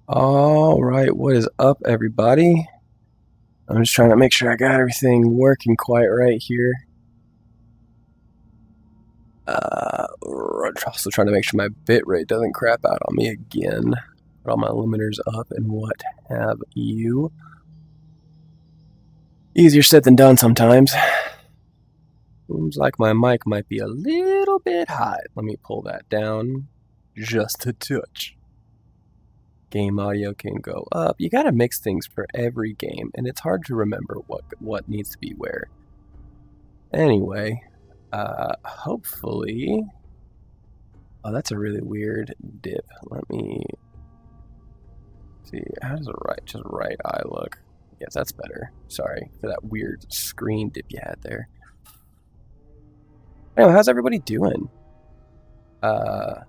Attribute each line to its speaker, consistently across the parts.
Speaker 1: All right, what is up, everybody? I'm just trying to make sure I got everything working quite right here. Also trying to make sure my bitrate doesn't crap out on me again. Put all my limiters up and what have you. Easier said than done sometimes. Seems like my mic might be a little bit high. Let me pull that down just a touch. Game audio can go up. You gotta mix things for every game, and it's hard to remember what needs to be where. Anyway, hopefully... Oh, that's a really weird dip. Let me see. How does just right eye look? Yes, that's better. Sorry for that weird screen dip you had there. Anyway, how's everybody doing? I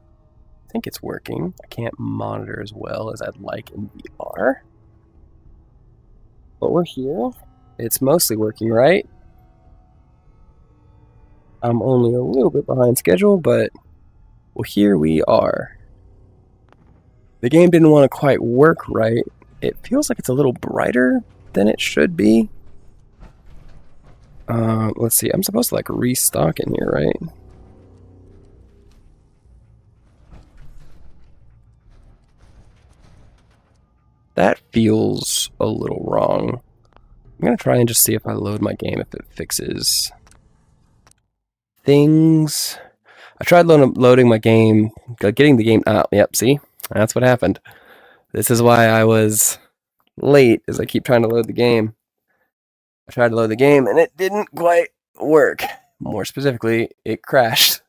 Speaker 1: think it's working. I can't monitor as well as I'd like in VR. But we're here. It's mostly working, right? I'm only a little bit behind schedule, but well, here we are. The game didn't want to quite work right. It feels like it's a little brighter than it should be. Let's see. I'm supposed to like restock in here, right? That feels a little wrong. I'm gonna try and just see if I load my game, if it fixes things. I tried loading my game, getting the game out. Yep, see? That's what happened. This is why I was late, is I keep trying to load the game. I tried to load the game, and it didn't quite work. More specifically, it crashed.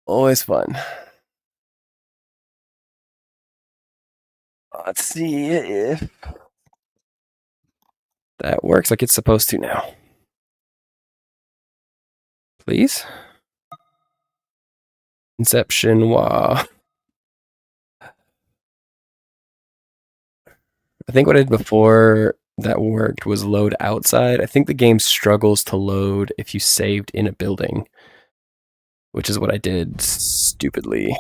Speaker 1: Always fun. Let's see if that works like it's supposed to now. Please? Inception, wow. I think what I did before that worked was load outside. I think the game struggles to load if you saved in a building, which is what I did stupidly.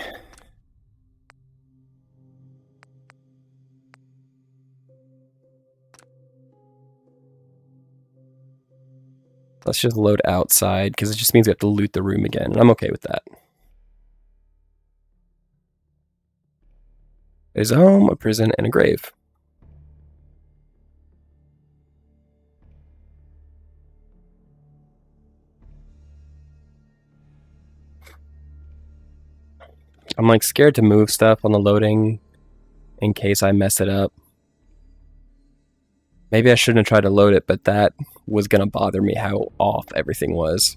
Speaker 1: Let's just load outside, because it just means we have to loot the room again, and I'm okay with that. There's a home, a prison, and a grave. I'm like scared to move stuff on the loading in case I mess it up. Maybe I shouldn't have tried to load it, but that was gonna bother me how off everything was.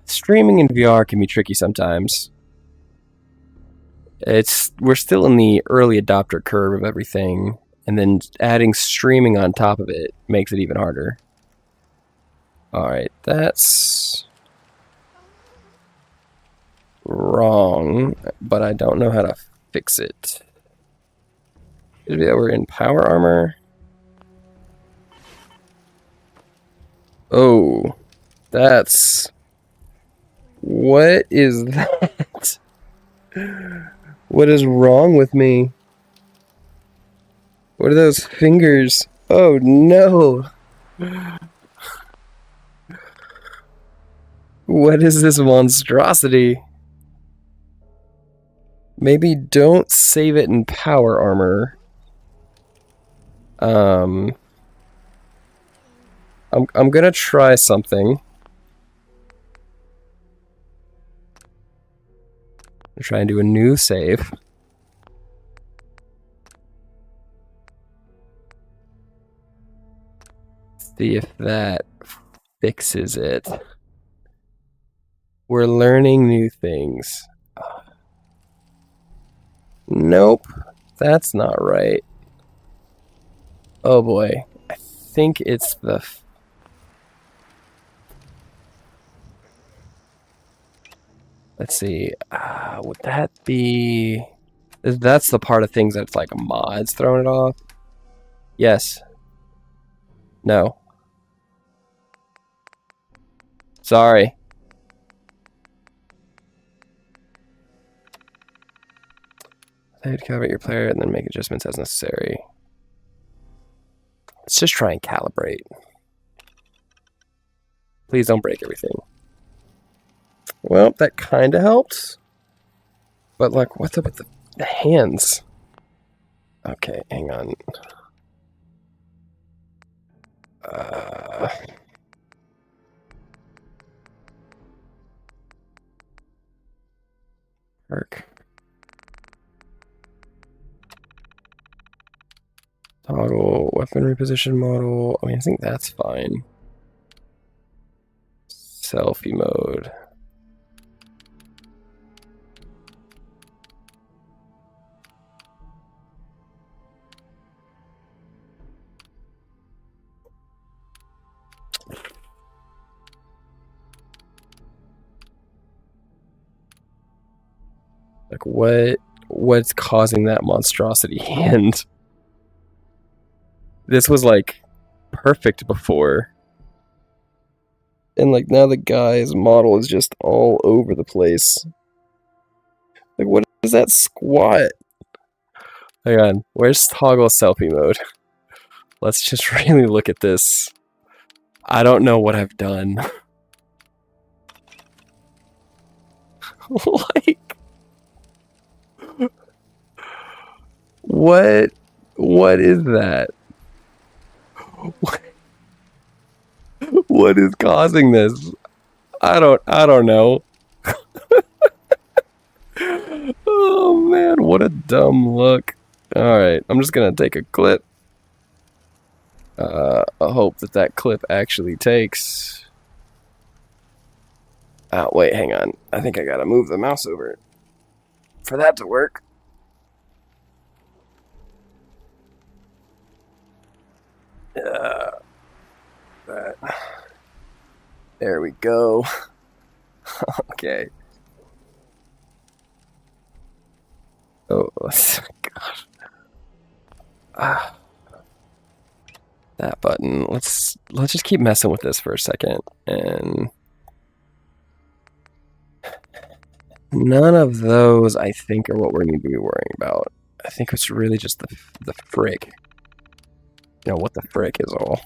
Speaker 1: Streaming in VR can be tricky sometimes. We're still in the early adopter curve of everything, and then adding streaming on top of it makes it even harder. Alright, that's wrong, but I don't know how to fix it. Maybe we're in power armor. Oh, that's... What is that? What is wrong with me? What are those fingers? Oh no! What is this monstrosity? Maybe don't save it in power armor. I'm gonna try something. Try and do a new save. See if that fixes it. We're learning new things. Nope, that's not right. Oh boy, I think it's the... Let's see, would that be... That's the part of things that's like mods throwing it off. Yes. No. Sorry. Play to calibrate your player and then make adjustments as necessary. Let's just try and calibrate. Please don't break everything. Well, that kind of helped. But, like, what's up with the hands? Okay, hang on. Perk. Toggle weapon reposition model. I mean, I think that's fine. Selfie mode. Like, what's causing that monstrosity hand? This was, like, perfect before. And, like, now the guy's model is just all over the place. Like, what is that squat? Hang on, where's toggle selfie mode? Let's just really look at this. I don't know what I've done. Like... What is that? What is causing this? I don't know. Oh man, what a dumb look. Alright, I'm just gonna take a clip. I hope that clip actually takes. Oh, wait, hang on. I think I gotta move the mouse over for that to work. There we go. Okay. Oh, gosh. That button. Let's just keep messing with this for a second. And none of those, I think, are what we need to be worrying about. I think it's really just the frick. You know, what the frick is all.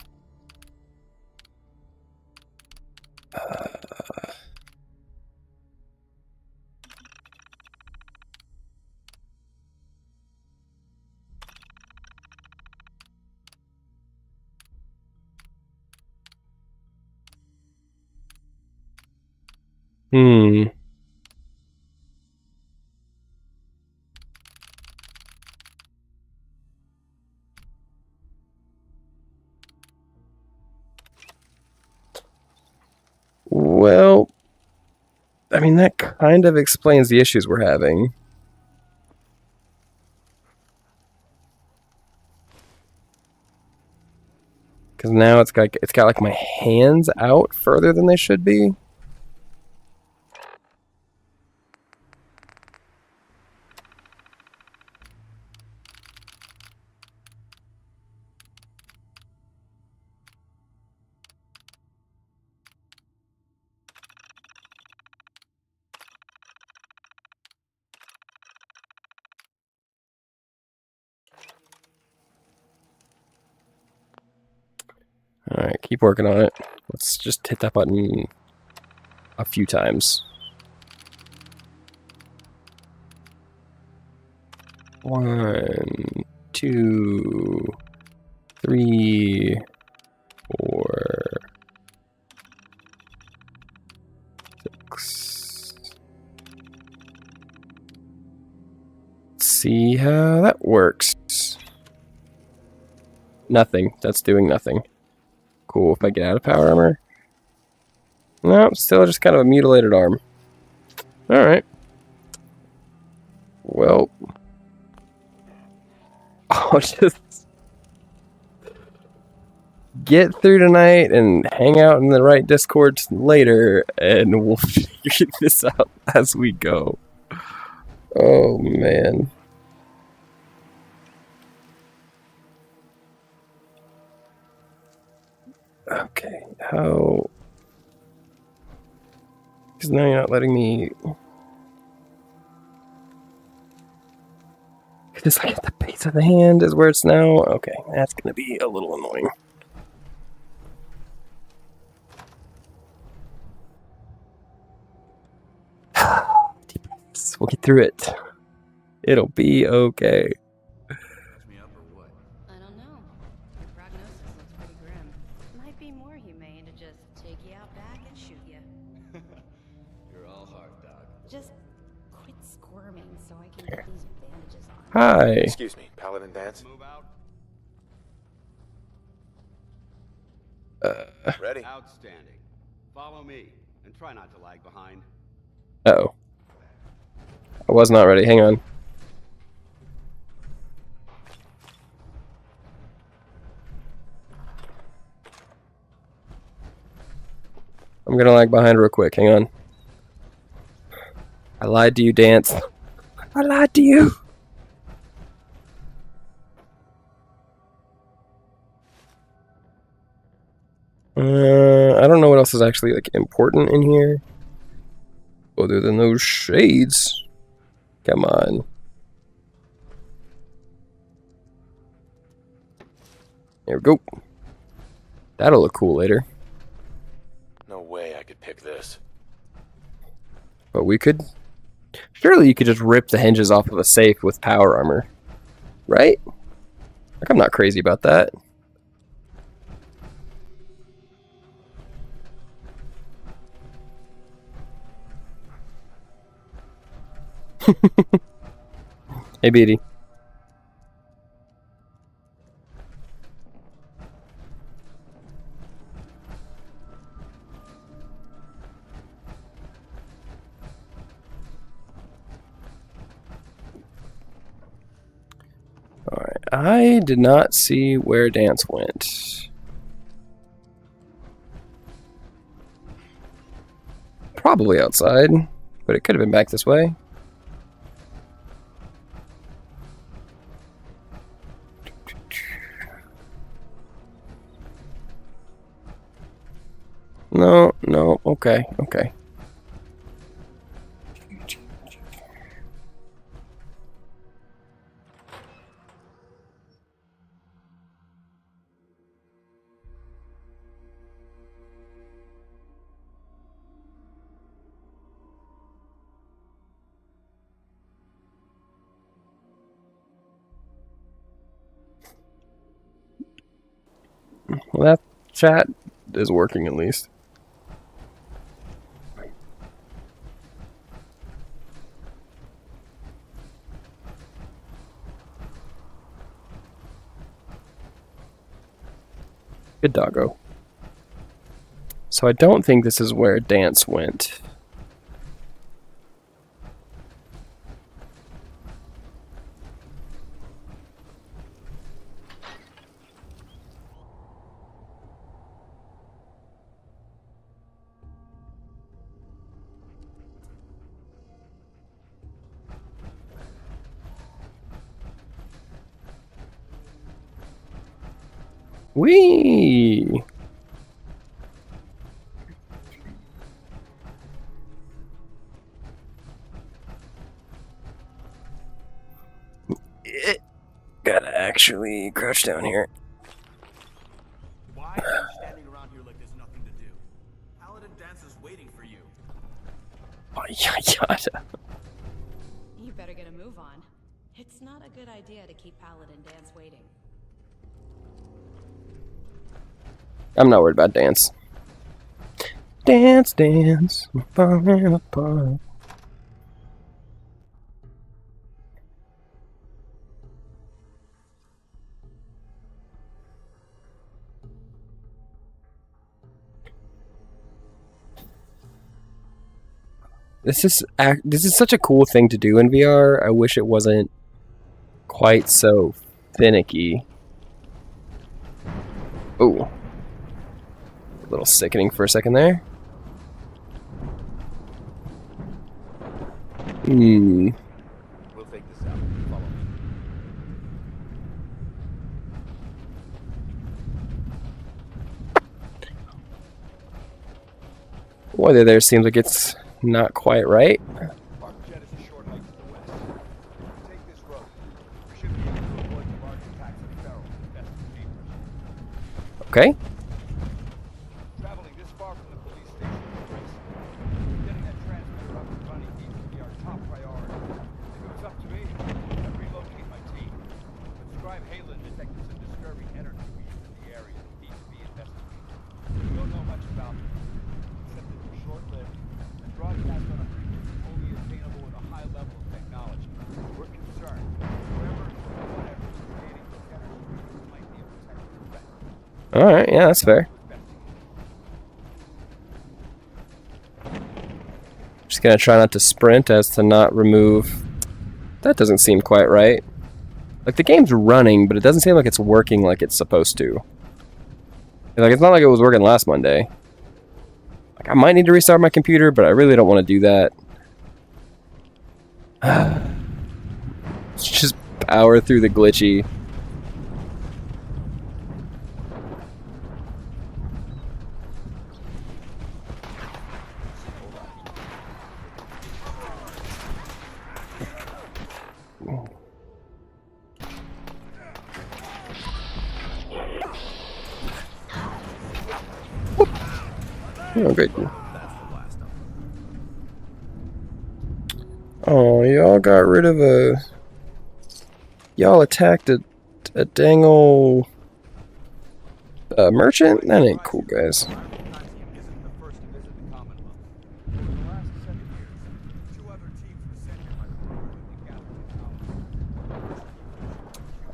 Speaker 1: Well, I mean, that kind of explains the issues we're having. Because now it's got like my hands out further than they should be. Alright, keep working on it. Let's just hit that button a few times. 1, 2, 3, 4, 6. Let's see how that works. Nothing. That's doing nothing. Cool. If I get out of power armor. No, still just kind of a mutilated arm. Alright. Well. I'll just get through tonight and hang out in the right Discords later, and we'll figure this out as we go. Oh, man. Okay, how... Because now you're not letting me... Just like at the base of the hand is where it's now. Okay, that's gonna be a little annoying. Deep breaths. We'll get through it. It'll be okay.
Speaker 2: Me up or what?
Speaker 3: I don't know. Your prognosis looks pretty grim. Might be more humane to just take you out back and shoot you.
Speaker 2: You're all heart, dog.
Speaker 3: Just quit squirming so I can get these bandages on.
Speaker 1: Hi.
Speaker 4: Excuse me, Paladin Dance?
Speaker 2: Move out.
Speaker 4: Ready?
Speaker 2: Outstanding. Follow me, and try not to lag behind.
Speaker 1: Uh-oh. I was not ready. Hang on. I'm gonna lag behind real quick. Hang on. I lied to you, Dance. I lied to you. I don't know what else is actually like important in here, other than those shades. Come on. There we go. That'll look cool later.
Speaker 4: No way I could pick this.
Speaker 1: But we could... Surely you could just rip the hinges off of a safe with power armor. Right? Like, I'm not crazy about that. Hey, Beatty. Alright, I did not see where Dance went. Probably outside, but it could have been back this way. No, no, okay, okay. Well, that chat is working at least. Good doggo. So I don't think this is where Dance went. Whee! Gotta actually crouch down here.
Speaker 5: Why are you standing around here like there's nothing to do? Paladin Dance is waiting for you.
Speaker 1: Oh, yada.
Speaker 3: You better get a move on. It's not a good idea to keep Paladin Dance waiting.
Speaker 1: I'm not worried about Dance. Dance, dance, I'm falling apart. This is such a cool thing to do in VR. I wish it wasn't quite so finicky. Ooh. A little sickening for a second there.
Speaker 4: We'll take this out. Follow me.
Speaker 1: Weather there seems like it's not quite right.
Speaker 4: Our jet is a short hike to the west. Take this road.
Speaker 1: Okay.
Speaker 6: Traveling this far from the police station is risky. Getting that transmitter up and running needs to be our top priority. If it was up to me, I'd relocate my team. But Scribe Halen detected some disturbing energy beams in the area that need to be investigated. We don't know much about them, except that they're short-lived and broadcast on a frequency only attainable with a high level of technology. We're concerned. Whoever or whatever is creating those energy beams might be a potential threat.
Speaker 1: Alright, yeah, that's fair. Just gonna try not to sprint as to not remove... That doesn't seem quite right. Like, the game's running, but it doesn't seem like it's working like it's supposed to. Like, it's not like it was working last Monday. Like, I might need to restart my computer, but I really don't want to do that. Let's just power through the glitchy. Oh, great. Oh, y'all got rid of a... Y'all attacked a dang ol' merchant? That ain't cool, guys.
Speaker 6: Isn't the first to visit the Commonwealth. Over the last 7 years, 2 other teams were sent here by the government to gather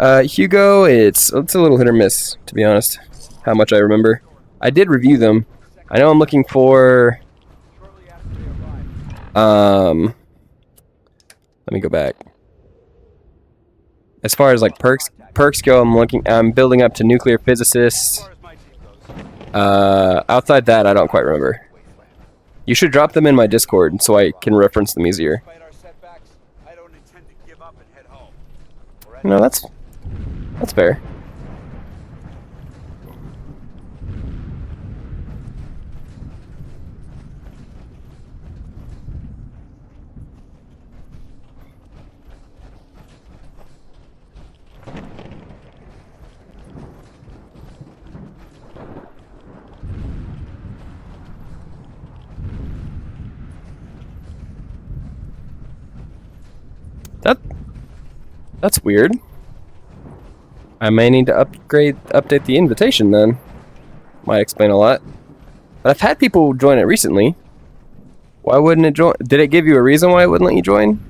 Speaker 6: technology.
Speaker 1: Hugo, it's a little hit or miss, to be honest. How much I remember. I did review them. I know I'm looking for...
Speaker 6: Shortly after they arrived,
Speaker 1: let me go back. As far as like perks go, I'm building up to nuclear physicist.
Speaker 6: as far as my team goes,
Speaker 1: Outside that, I don't quite remember. You should drop them in my Discord so I can reference them easier.
Speaker 6: despite our setbacks, I don't intend to give up and head home.
Speaker 1: No, that's fair. That's weird. I may need to update the invitation then. Might explain a lot. But I've had people join it recently. Why wouldn't it join? Did it give you a reason why it wouldn't let you join?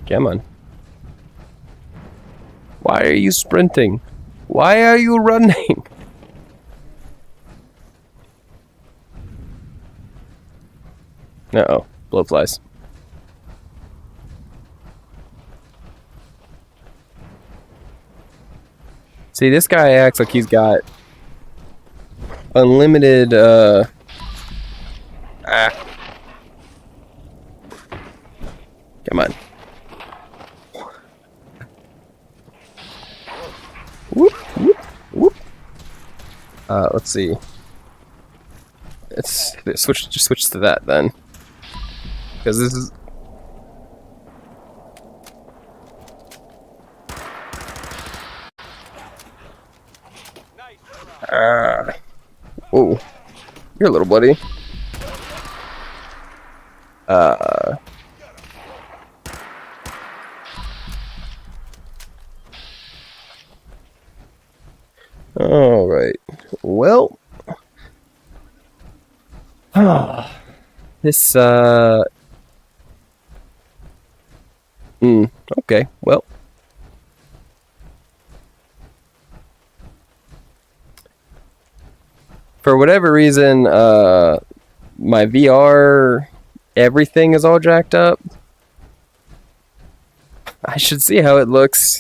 Speaker 1: Come on. Why are you sprinting? Why are you running? Uh-oh. Blowflies. See, this guy acts like he's got unlimited, Come on. Whoop, whoop, whoop. Let's see. Just switch to that then. Because this is... Oh, you're a little bloody. All right. Well, this okay. Well, for whatever reason, my VR, everything is all jacked up. I should see how it looks,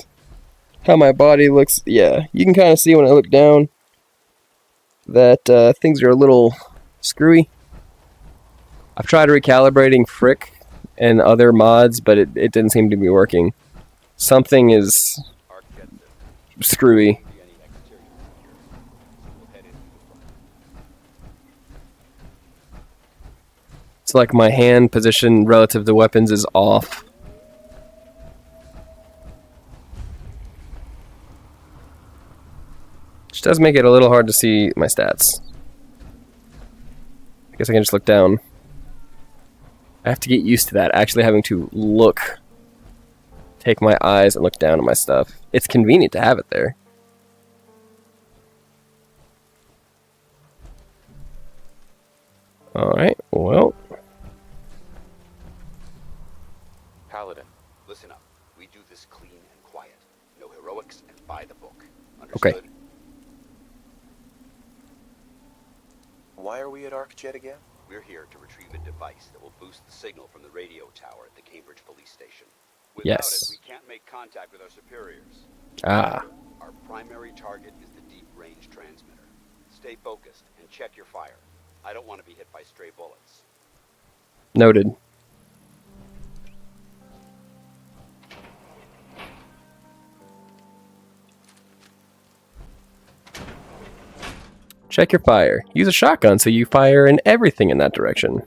Speaker 1: how my body looks. Yeah, you can kind of see when I look down. that things are a little screwy. I've tried recalibrating Frick and other mods, but it didn't seem to be working. Something is screwy. It's like my hand position relative to weapons is off. Which does make it a little hard to see my stats. I guess I can just look down. I have to get used to that, actually having to look. Take my eyes and look down at my stuff. It's convenient to have it there. Alright, well.
Speaker 2: Paladin, listen up. We do this clean and quiet. No heroics and by the book.
Speaker 1: Okay.
Speaker 2: Understood?
Speaker 4: Why are we at ArcJet again?
Speaker 2: We're here to retrieve a device that will boost the signal from the radio tower at the Cambridge police station. Without
Speaker 1: Yes.
Speaker 2: it, we can't make contact with our superiors.
Speaker 1: Ah.
Speaker 2: Our primary target is the deep-range transmitter. Stay focused and check your fire. I don't want to be hit by stray bullets.
Speaker 1: Noted. Check your fire. Use a shotgun so you fire in everything in that direction.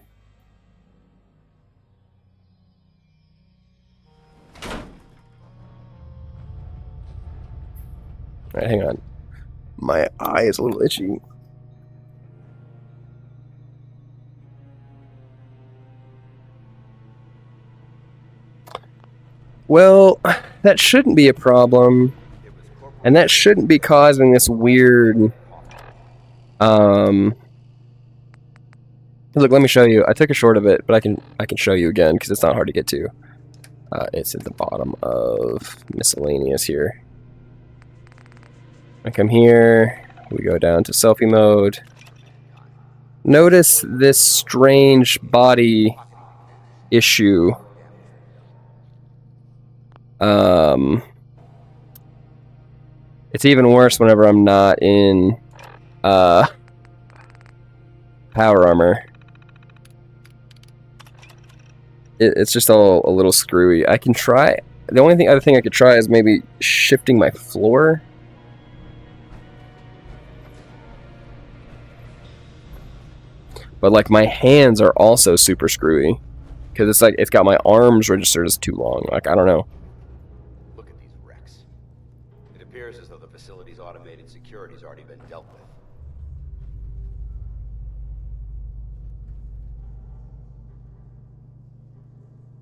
Speaker 1: Alright, hang on. My eye is a little itchy. Well, that shouldn't be a problem. And that shouldn't be causing this weird... Look, let me show you. I took a short of it, but I can show you again because it's not hard to get to. It's at the bottom of miscellaneous here. I come here. We go down to selfie mode. Notice this strange body issue. It's even worse whenever I'm not in power armor. It's just all a little screwy. I can try. The only other thing I could try is maybe shifting my floor. But like my hands are also super screwy because it's like it's got my arms registered as too long. Like I don't know.
Speaker 2: Look at these wrecks. It appears as though the facility's automated security's already been dealt with.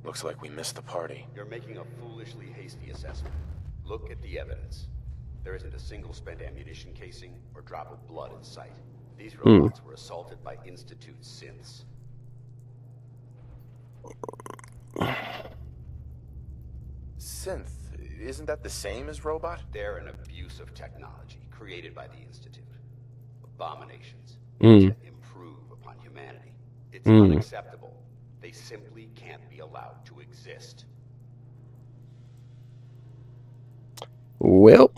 Speaker 4: Looks like we missed the party.
Speaker 2: You're making a foolishly hasty assessment. Look at the evidence. There isn't a single spent ammunition casing or drop of blood in sight. These robots were assaulted by Institute synths.
Speaker 4: Synth. Isn't that the same as robot?
Speaker 2: They're an abuse of technology created by the Institute. Abominations.
Speaker 1: Mm.
Speaker 2: To improve upon humanity. It's unacceptable. They simply can't be allowed to exist.
Speaker 1: Well,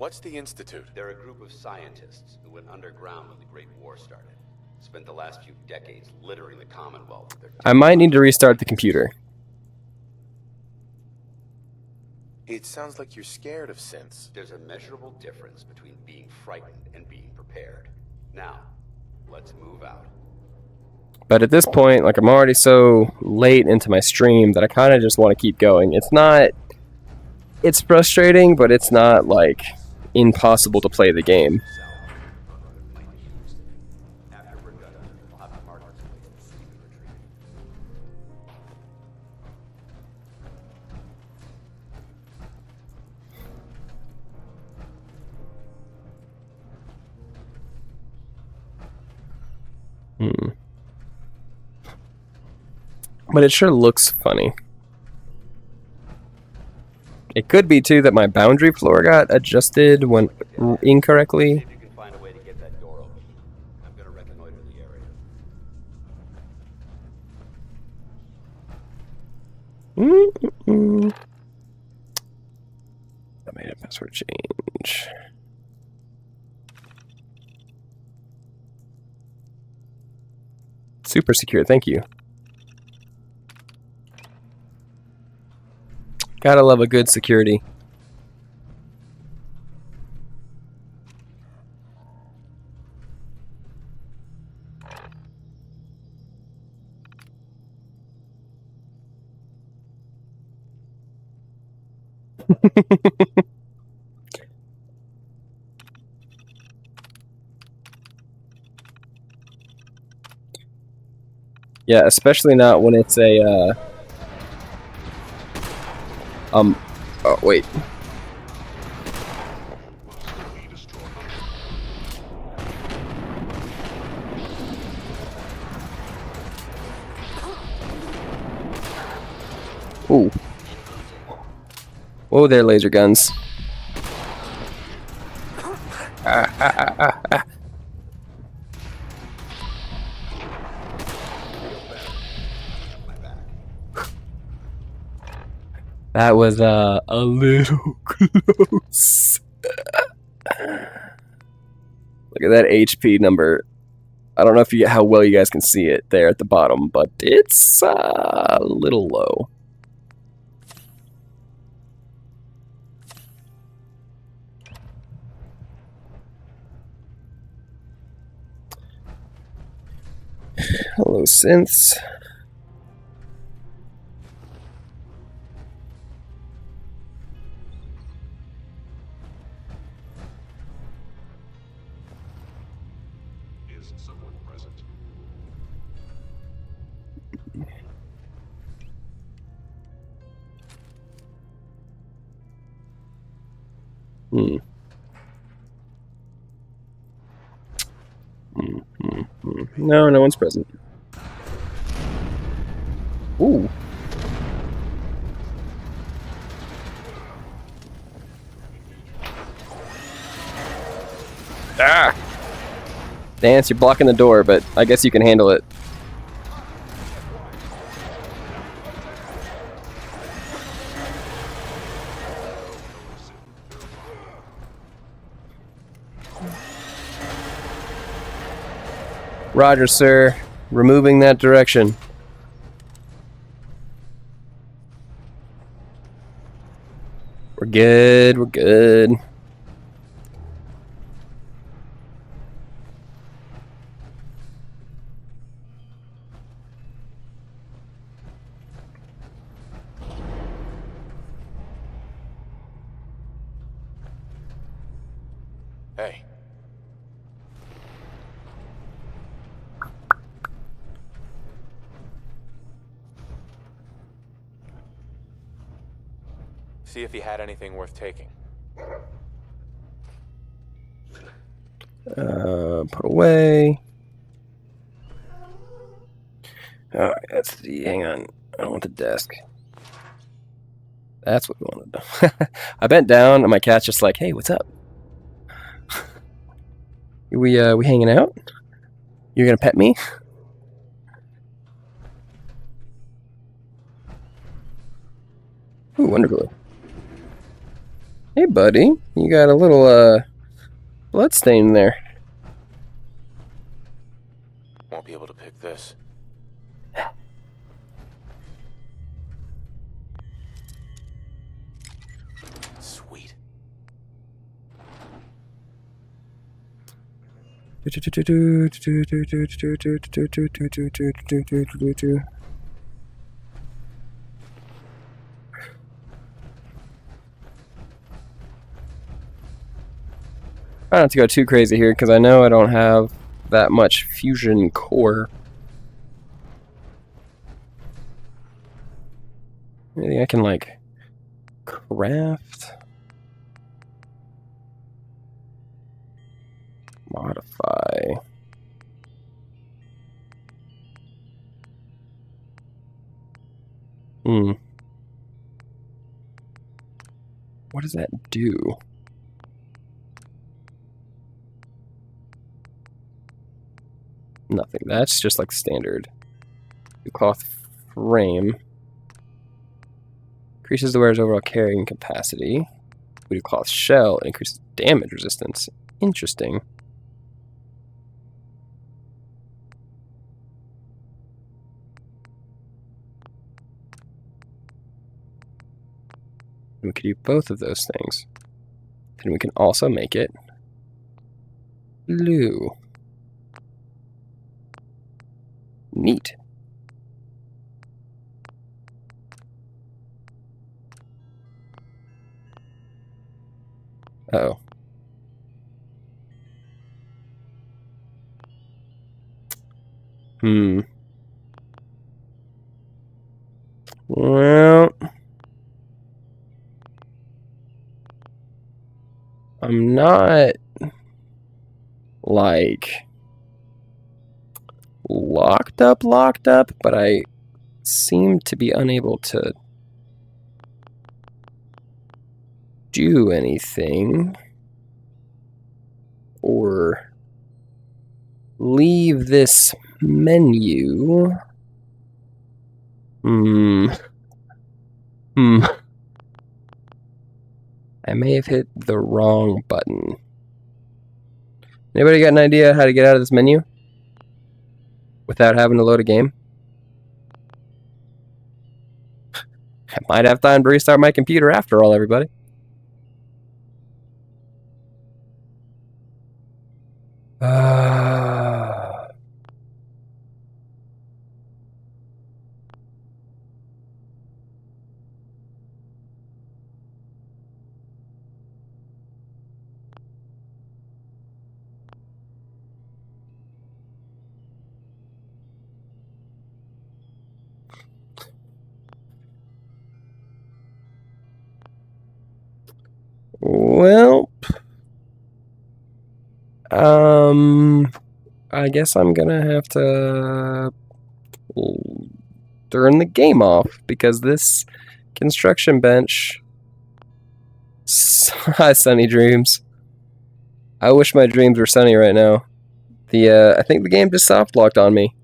Speaker 4: What's the Institute?
Speaker 2: They're a group of scientists who went underground when the Great War started. Spent the last few decades littering the Commonwealth with their
Speaker 1: I might need to restart the computer.
Speaker 4: It sounds like you're scared of synths.
Speaker 2: There's a measurable difference between being frightened and being prepared. Now, let's move out.
Speaker 1: But at this point, like I'm already so late into my stream that I kind of just want to keep going. It's not... It's frustrating, but it's not, like, impossible to play the game.
Speaker 2: After we're done, we'll have to mark our place to see the retreat.
Speaker 1: But it sure looks funny. It could be, too, that my boundary floor got adjusted when incorrectly.
Speaker 2: See if you can find a way to get that door open. I'm gonna reconnoiter the area.
Speaker 1: I made a password change. Super secure, thank you. Gotta love a good security. Yeah, especially not when it's a, oh, wait. Ooh. Whoa there, laser guns. That was a little close. Look at that HP number. I don't know if how well you guys can see it there at the bottom, but it's a little low. Hello, synths.
Speaker 7: Is someone present?
Speaker 1: No, no one's present. Ooh. Ah! Dance, you're blocking the door, but I guess you can handle it. Roger, sir. Removing that direction. We're good, we're good.
Speaker 4: Hey. See if he had anything worth taking.
Speaker 1: Put away. Alright, that's the, hang on. I don't want the desk. That's what we wanted to. I bent down and my cat's just like, hey, what's up? We hanging out? You're gonna pet me? Ooh, wonderful. Hey, buddy. You got a little, blood stain there.
Speaker 4: Won't be able to pick this. Sweet.
Speaker 1: Try not to go too crazy here, because I know I don't have that much fusion core. Maybe I can, like, craft, modify. What does that do? Nothing. That's just like standard. Cloth frame. Increases the wearer's overall carrying capacity. We do cloth shell. It increases damage resistance. Interesting. We could do both of those things. Then we can also make it blue. Neat. Uh-oh. Well, I'm not like locked up, but I seem to be unable to do anything or leave this menu. I may have hit the wrong button. Anybody got an idea how to get out of this menu without having to load a game? I might have time to restart my computer after all, everybody. Well, I guess I'm gonna have to turn the game off because this construction bench. Hi, sunny dreams. I wish my dreams were sunny right now. I think the game just soft locked on me.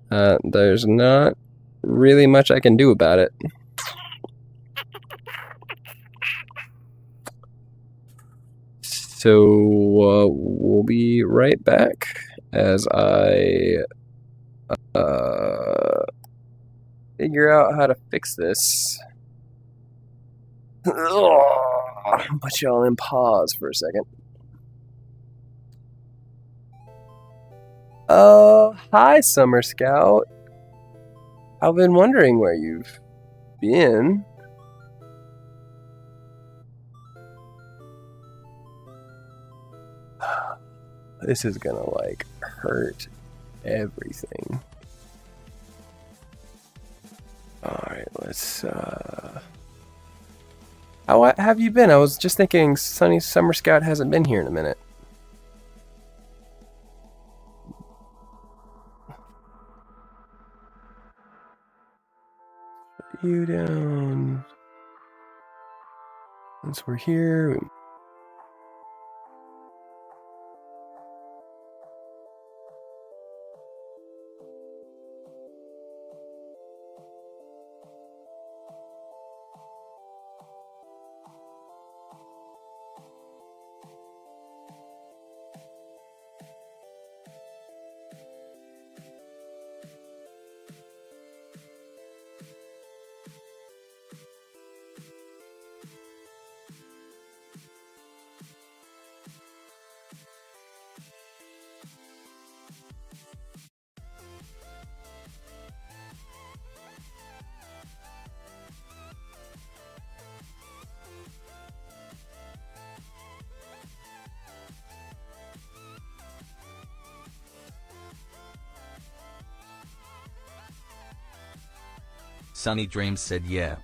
Speaker 1: There's not really much I can do about it. So we'll be right back as I figure out how to fix this. Put y'all in pause for a second. Hi, Summer Scout. I've been wondering where you've been. This is gonna, like, hurt everything. Alright, let's, How have you been? I was just thinking Sunny Summer Scout hasn't been here in a minute. Put you down. Once we're here...
Speaker 8: Sunny Dreams said yeah.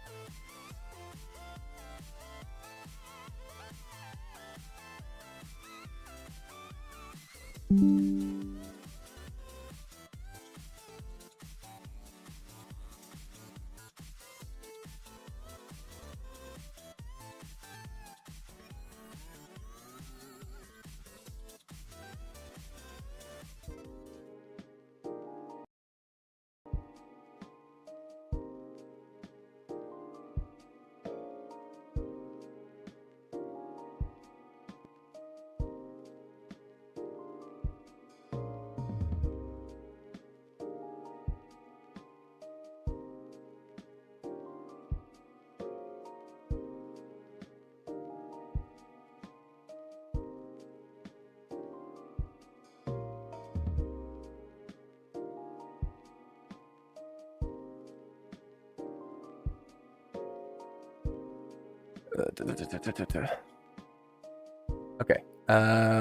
Speaker 1: Okay.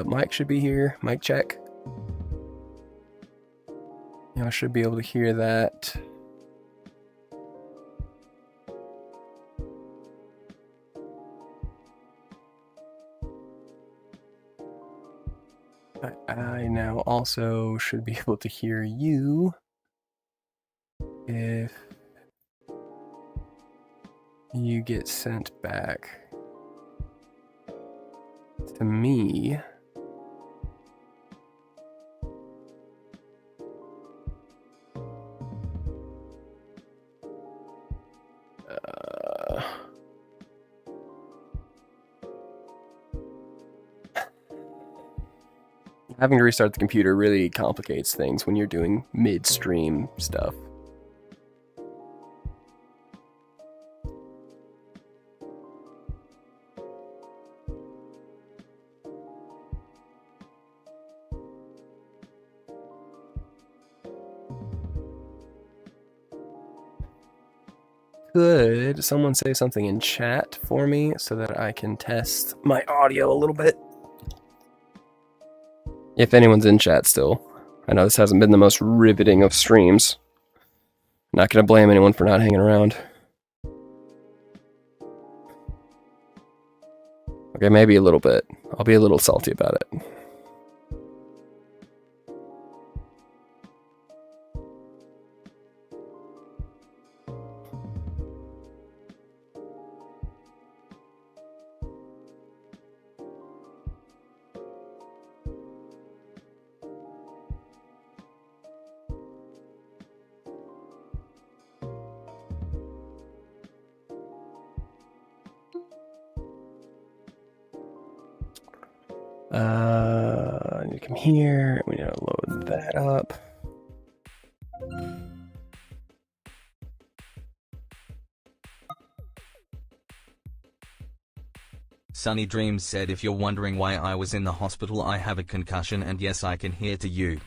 Speaker 1: Mike should be here. Mic check. I should be able to hear that. But I now also should be able to hear you if you get sent back to me. Having to restart the computer really complicates things when you're doing midstream stuff. Could someone say something in chat for me so that I can test my audio a little bit? If anyone's in chat still. I know this hasn't been the most riveting of streams. Not gonna blame anyone for not hanging around. Okay, maybe a little bit. I'll be a little salty about it. I need to come here. We need to load that up.
Speaker 8: Sunny Dreams said, if you're wondering why I was in the hospital, I have a concussion, and yes, I can hear to you.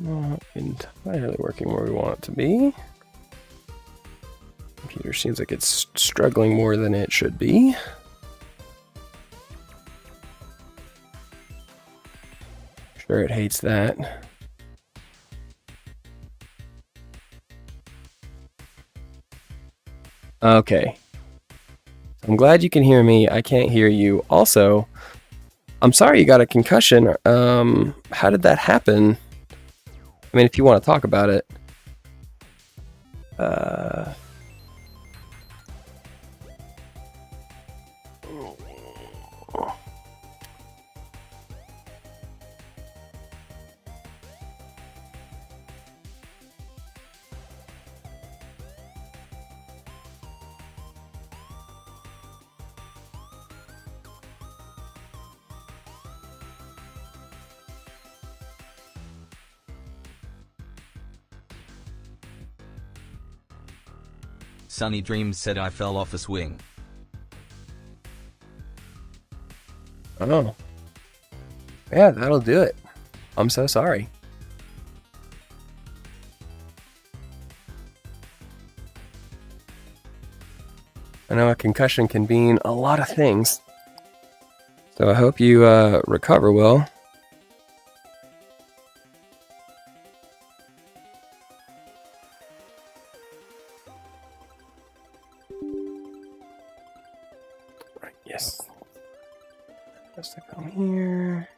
Speaker 8: Not entirely working where we want it to be. Computer seems like it's struggling more than it should be. Sure, it hates that. Okay. I'm glad you can hear me. I can't hear you. Also, I'm sorry you got a concussion. How did that happen? I mean, if you want to talk about it. Sunny Dreams said, I fell off a swing.
Speaker 1: Oh. Yeah, that'll do it. I'm so sorry. I know a concussion can mean a lot of things. So I hope you recover well. Right, yes. Just to come here.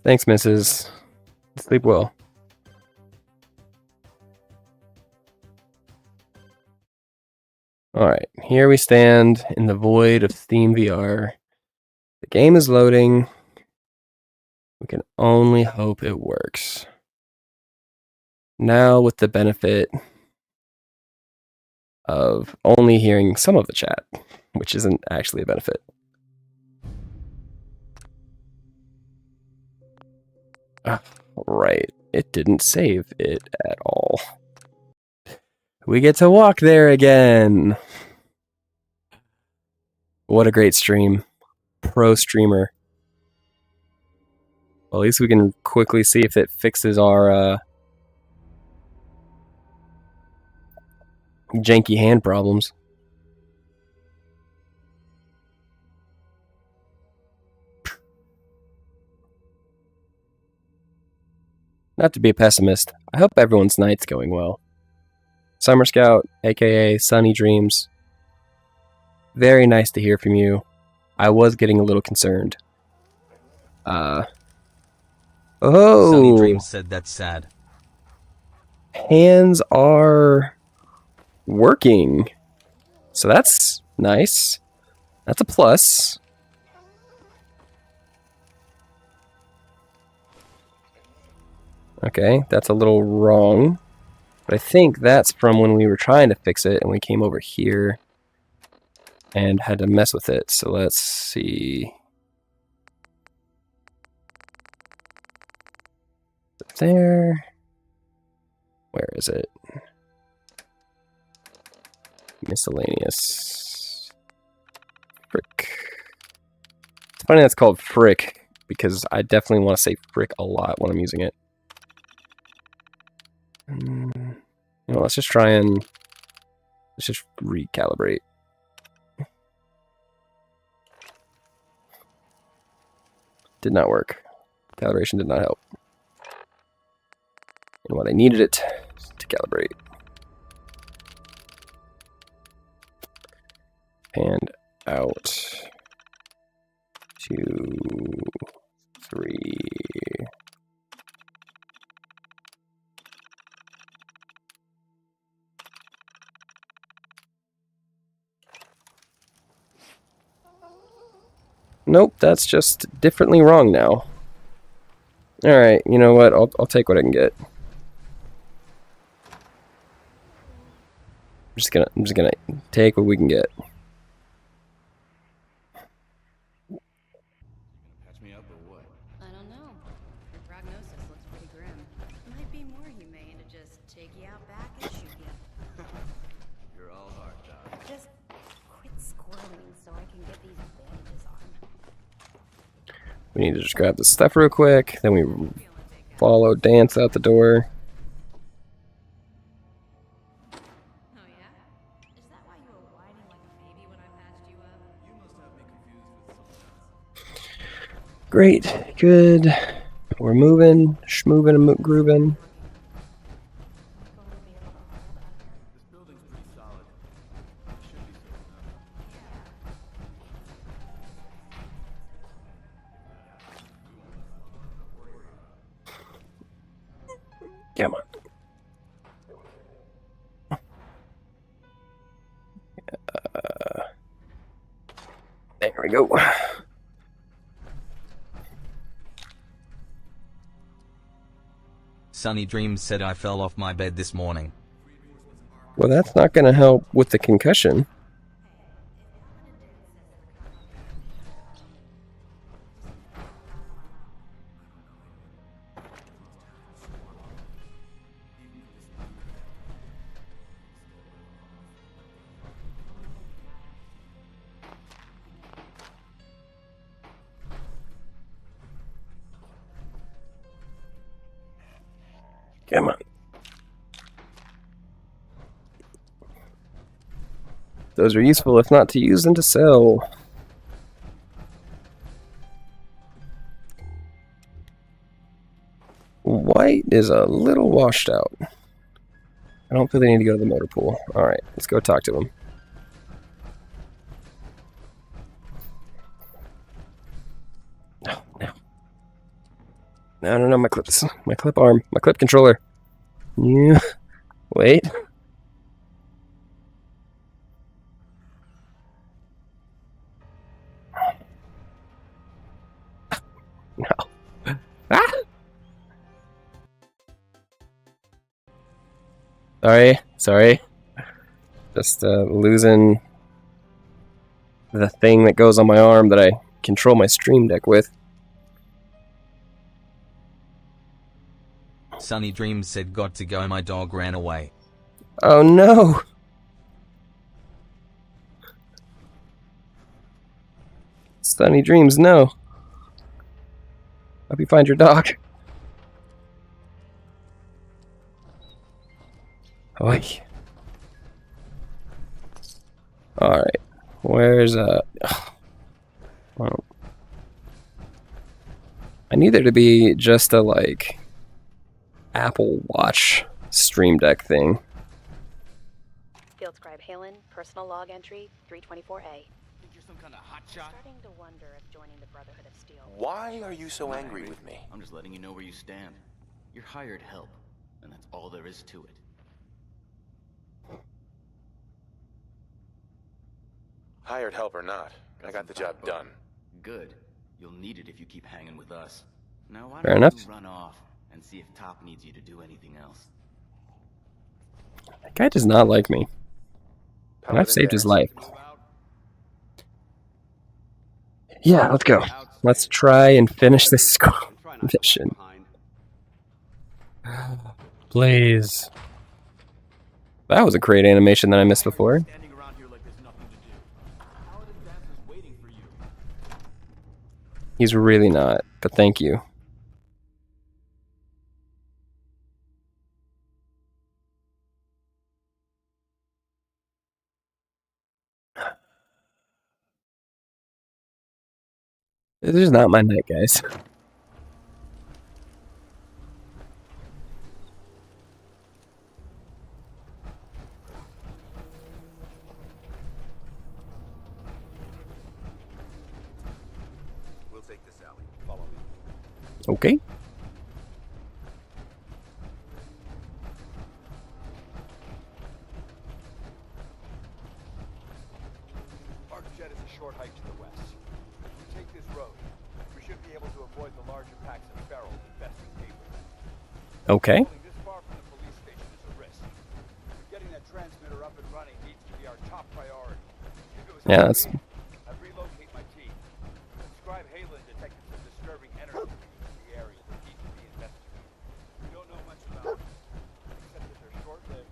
Speaker 8: Thanks, Mrs. Sleep well. Alright, here we stand in the void of Steam VR. The game is loading. We can only hope it works. Now with the benefit of only hearing some of the chat, which isn't actually a benefit. Right, it didn't save it at all. We get to walk there again. What a great stream. Pro streamer. Well, at least we can quickly see if it fixes our janky hand problems. Not to be a pessimist, I hope everyone's night's going well. Summer Scout, aka Sunny Dreams. Very nice to hear from you. I was getting a little concerned. Oh!
Speaker 9: Sunny Dreams said that's sad.
Speaker 8: Hands are working. So that's nice. That's a plus. Okay, that's a little wrong. But I think that's from when we were trying to fix it and we came over here and had to mess with it. So let's see. There. Where is it? Miscellaneous. Frick. It's funny that's called frick because I definitely want to say frick a lot when I'm using it. You know, let's just recalibrate. Did not work. Calibration did not help. And what I needed it to calibrate. And out. 2, 3. Nope, that's just differently wrong now. Alright, you know what? I'll take what I can get. I'm just gonna take what we can get.
Speaker 5: Patch me up or what?
Speaker 3: I don't know. Your prognosis looks pretty grim. Might be more humane to just take you out back and shoot you.
Speaker 5: You're all hard, Doc.
Speaker 3: Just quit squirming so I can get these bandages on.
Speaker 8: We need to just grab the stuff real quick, then we follow Dance out the door.
Speaker 3: Oh yeah? Is that why you were whining like a baby when I patched you up?
Speaker 5: You must have me confused with someone else.
Speaker 8: Great, good. We're moving, schmoving, and grooving.
Speaker 5: This building's pretty solid. It should be safe enough.
Speaker 8: Come on. There we go.
Speaker 9: Sunny Dreams said I fell off my bed this morning.
Speaker 8: Well, that's not going to help with the concussion. Come on. Those are useful, if not to use, then to sell. White is a little washed out. I don't feel they need to go to the motor pool. Alright, let's go talk to him. No, no. No, my clips. My clip arm. My clip controller. Yeah. Wait. No. Ah! Sorry. Just losing the thing that goes on my arm that I control my stream deck with.
Speaker 9: Sunny Dreams said got to go, my dog ran away.
Speaker 8: Oh no! Sunny Dreams, no. Hope you find your dog. Oi. Alright. Where's well, I need there to be just a like Apple Watch Stream Deck thing.
Speaker 10: Field scribe Halen, personal log entry 324A.
Speaker 5: Think you're some kind of hotshot?
Speaker 10: Starting to wonder if joining the Brotherhood of Steel.
Speaker 4: Why are you so angry with me?
Speaker 5: I'm just letting you know where you stand. You're hired help, and that's all there is to it.
Speaker 4: Hired help or not, I got the job done.
Speaker 5: Good. You'll need it if you keep hanging with us. Now why
Speaker 8: Fair
Speaker 5: don't
Speaker 8: enough.
Speaker 5: you run off and see if Top needs you to do anything else?
Speaker 8: That guy does not like me. And I've saved his life. Yeah, let's go. Let's try and finish this mission. Please. That was a great animation that I missed before.
Speaker 5: Standing around here like there's nothing to do. Paladin Dancer's waiting for you.
Speaker 8: He's really not, but thank you. This is not my night, guys.
Speaker 4: We'll take this alley. Follow me.
Speaker 8: Okay.
Speaker 6: Arcjet is a short hike to the west. If we take this road, we should be able to avoid the larger packs of feral infesting neighbors.
Speaker 8: Okay.
Speaker 6: Traveling this far from the police station is a risk. Getting that transmitter up and running needs to be our top priority. If it was
Speaker 8: Yeah,
Speaker 6: up to
Speaker 8: that's...
Speaker 6: me, I'd relocate my team. Scribe Halen detected some disturbing energy in the area that need to be investigated. We don't know much about them, except that they're short-lived,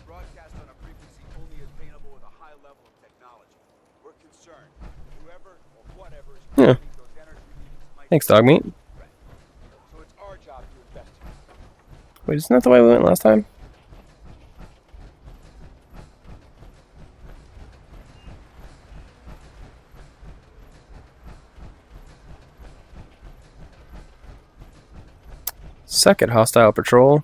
Speaker 6: broadcast on a frequency only attainable with a high level of technology. We're concerned that whoever or whatever is
Speaker 8: Yeah.
Speaker 6: creating those energy beacons might
Speaker 8: Thanks, dog meat.
Speaker 6: be a threat. So it's our job to investigate.
Speaker 8: Wait, isn't that the way we went last time? Suck it, hostile patrol.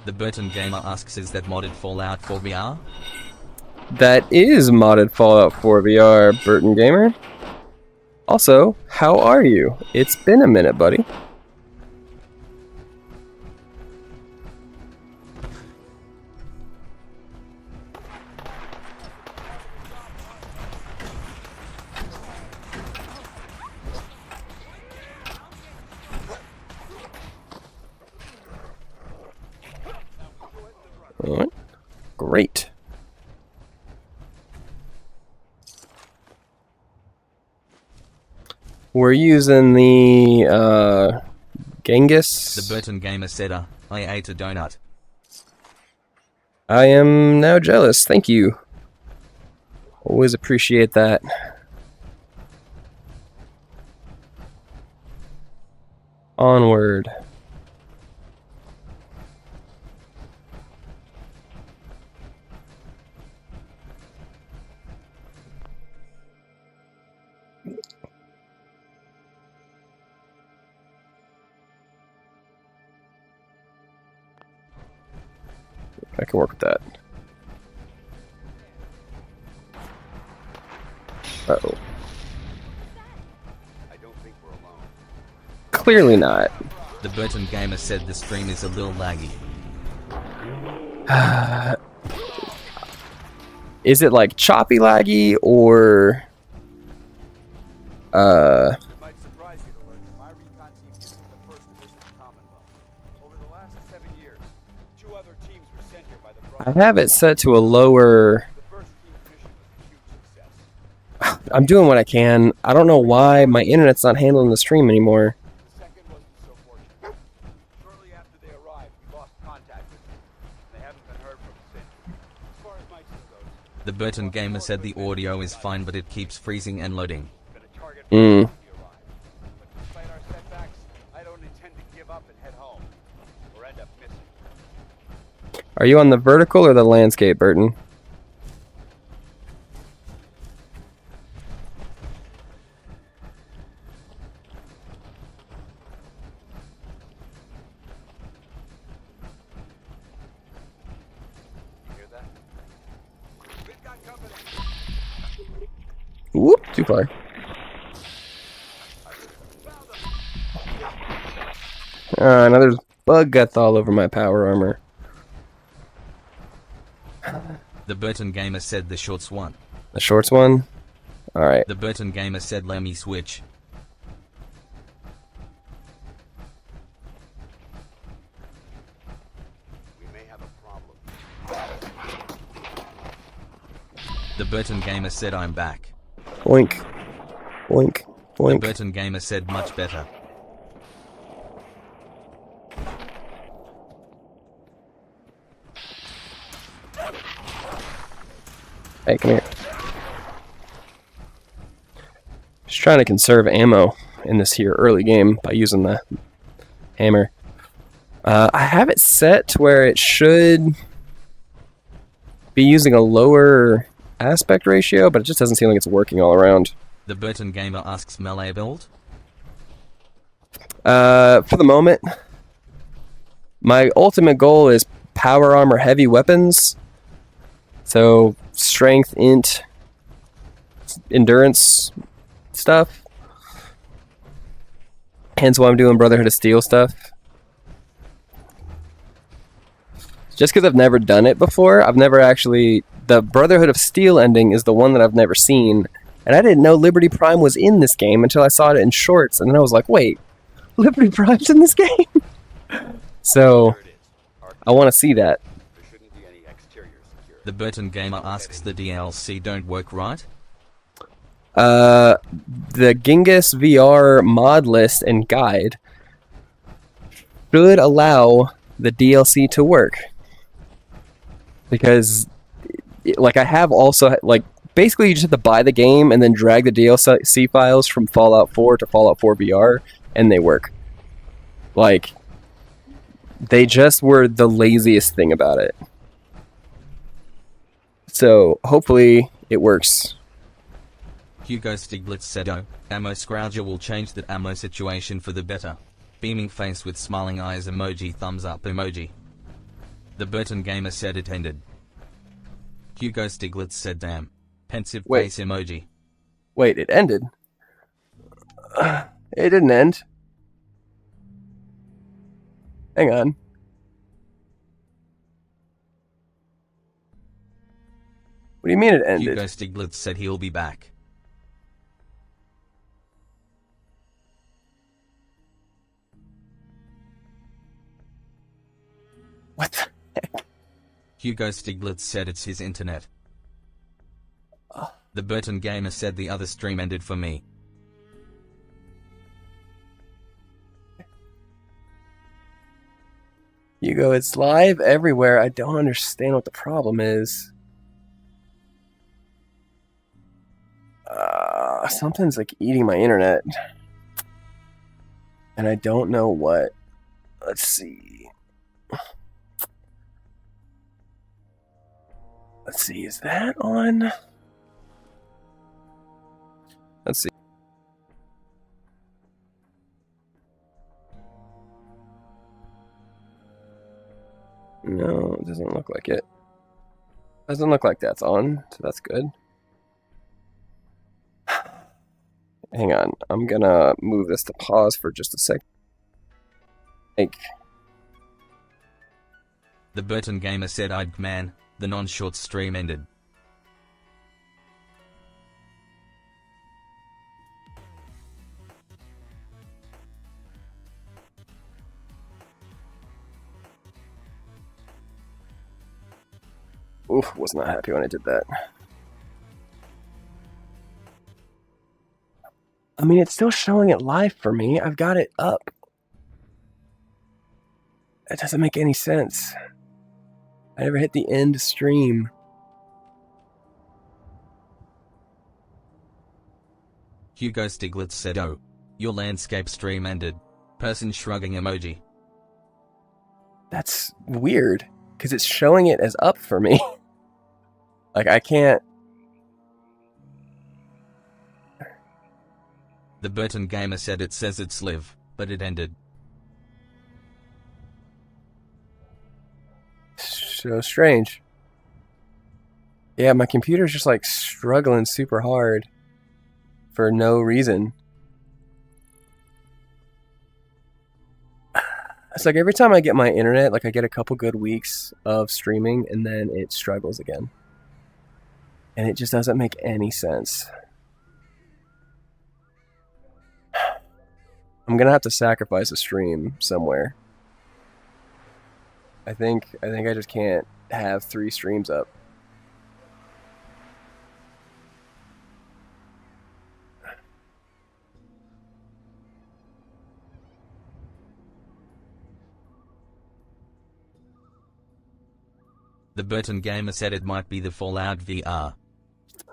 Speaker 9: The Burton Gamer asks, is that modded Fallout 4 VR?
Speaker 8: That is modded Fallout 4 VR, Burton Gamer. Also, how are you? It's been a minute, buddy. Alright. Great. We're using the Genghis.
Speaker 9: The Burton Gamer said, I ate a donut.
Speaker 8: I am now jealous. Thank you. Always appreciate that. Onward. can work with that. Uh-oh.
Speaker 2: I don't think we're alone.
Speaker 8: Clearly not.
Speaker 9: The Burton Gamer said the stream is a little laggy.
Speaker 8: Is it like choppy laggy or
Speaker 6: It might surprise you to learn that my recon team is the first division of Commonwealth. Over the last 7 years, 2 other teams were sent here by the
Speaker 8: I have it set to a lower.
Speaker 6: The first team's mission was a huge success.
Speaker 8: I'm doing what I can. I don't know why my internet's not handling the stream anymore.
Speaker 6: The second wasn't so fortunate. Shortly after they arrived, we lost contact with them. They haven't been heard from since. As far as my team goes,
Speaker 9: The Burton Gamer said the audio is fine, but it keeps freezing and loading.
Speaker 6: been a target
Speaker 8: Mm.
Speaker 6: when we arrived. But despite our setbacks, I don't intend to give up and head home, or end up missing.
Speaker 8: Are you on the vertical or the landscape, Burton?
Speaker 6: You hear that? We've got company.
Speaker 8: Whoop, too far. Another bug got all over my power armor.
Speaker 9: The Burton Gamer said the shorts won.
Speaker 8: The shorts one? Alright.
Speaker 9: The Burton Gamer said let me switch.
Speaker 2: We may have a problem.
Speaker 9: The Burton Gamer said I'm back.
Speaker 8: Boink. Boink.
Speaker 9: The
Speaker 8: Boink.
Speaker 9: Burton Gamer said much better.
Speaker 8: Hey, come here. Just trying to conserve ammo in this here early game by using the hammer. I have it set to where it should be using a lower aspect ratio, but it just doesn't seem like it's working all around.
Speaker 9: The Burton Gamer asks melee build.
Speaker 8: For the moment, my ultimate goal is power armor heavy weapons. So strength, int, endurance stuff. Hence why I'm doing Brotherhood of Steel stuff. Just because I've never done it before, I've never actually... The Brotherhood of Steel ending is the one that I've never seen. And I didn't know Liberty Prime was in this game until I saw it in shorts. And then I was like, wait, Liberty Prime's in this game? So, I want to see that.
Speaker 2: There shouldn't be any exterior security.
Speaker 9: The Burton Gamer asks the DLC don't work right.
Speaker 8: The Gingas VR mod list and guide should allow the DLC to work. Because, like, I have also, like, basically you just have to buy the game and then drag the DLC files from Fallout 4 to Fallout 4 VR, and they work. Like, they just were the laziest thing about it. So, hopefully, it works.
Speaker 9: Hugo Stiglitz said, "Oh, ammo scrouger will change that ammo situation for the better." Beaming face with smiling eyes emoji, thumbs up emoji. The Burton Gamer said it ended. Hugo Stiglitz said, "Damn." Pensive
Speaker 8: Wait.
Speaker 9: face emoji.
Speaker 8: Wait, it ended? It didn't end. Hang on. What do you mean it ended?
Speaker 9: Hugo Stiglitz said he'll be back.
Speaker 8: What the heck?
Speaker 9: Hugo Stiglitz said it's his internet. The Burton Gamer said the other stream ended for me.
Speaker 8: Hugo, it's live everywhere. I don't understand what the problem is. Something's like eating my internet. And I don't know what. Let's see. Let's see, is that on? Let's see. No, it doesn't Doesn't look like it. Doesn't look like that's on, so that's good. Hang on, I'm gonna move this to pause for just a sec.
Speaker 9: The Burton Gamer said, "I'd man, the non-short stream ended."
Speaker 8: Oof, was not happy when I did that. I mean, it's still showing it live for me. I've got it up. That doesn't make any sense. I never hit the end stream.
Speaker 9: Hugo Stiglitz said, "Oh, your landscape stream ended." Person shrugging emoji.
Speaker 8: That's weird, because it's showing it as up for me. Like, I can't...
Speaker 9: The Burton Gamer said, "It says it's live, but it ended."
Speaker 8: So strange. Yeah, my computer's just like struggling super hard for no reason. It's like every time I get my internet, like I get a couple good weeks of streaming and then it struggles again. And it just doesn't make any sense. I'm gonna have to sacrifice a stream somewhere. I think I just can't have 3 streams up.
Speaker 9: The Burton Gamer said it might be the Fallout VR.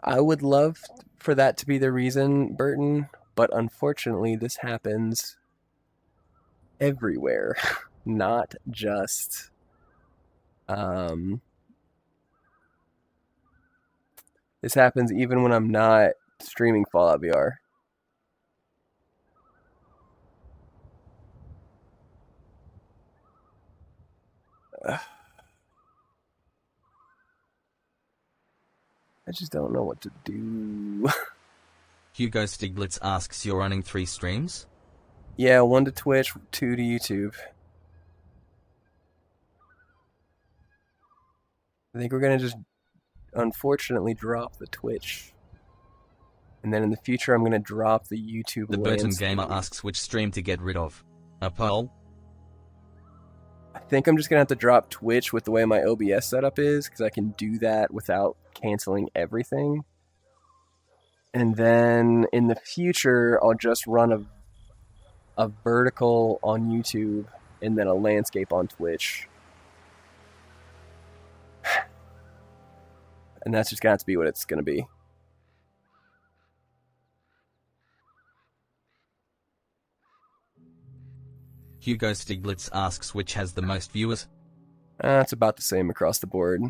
Speaker 8: I would love for that to be the reason, Burton, but unfortunately this happens everywhere, not just this happens even when I'm not streaming Fallout VR. I just don't know what to do.
Speaker 9: Hugo Stiglitz asks, "You're running 3 streams?"
Speaker 8: Yeah, 1 to Twitch, 2 to YouTube. I think we're gonna just unfortunately drop the Twitch. And then in the future I'm gonna drop the YouTube.
Speaker 9: The Burton Gamer asks which stream to get rid of. A poll?
Speaker 8: I think I'm just gonna have to drop Twitch with the way my OBS setup is, because I can do that without canceling everything. And then in the future I'll just run a vertical on YouTube and then a landscape on Twitch. And that's just gonna have to be what it's gonna be.
Speaker 9: Hugo Stiglitz asks which has the most viewers.
Speaker 8: It's about the same across the board.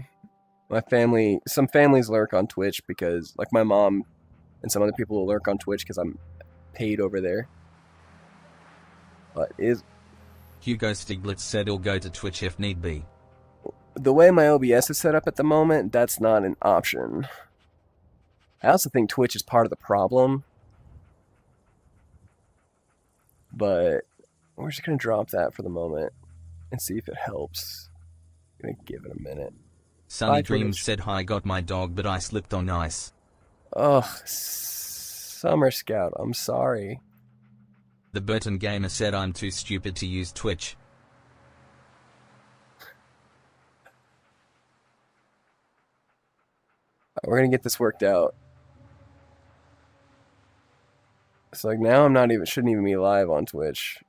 Speaker 8: My family, some families lurk on Twitch because, like my mom and some other people will lurk on Twitch because I'm paid over there. But
Speaker 9: Hugo Stiglitz said he'll go to Twitch if need be.
Speaker 8: The way my OBS is set up at the moment, that's not an option. I also think Twitch is part of the problem. But we're just going to drop that for the moment and see if it helps. I'm going to give it a minute.
Speaker 9: Sunny Dreams said, "Hi, got my dog, but I slipped on ice."
Speaker 8: Ugh, Summer Scout, I'm sorry.
Speaker 9: The Burton Gamer said, "I'm too stupid to use Twitch."
Speaker 8: We're going to get this worked out. It's like now I'm not even, shouldn't even be live on Twitch.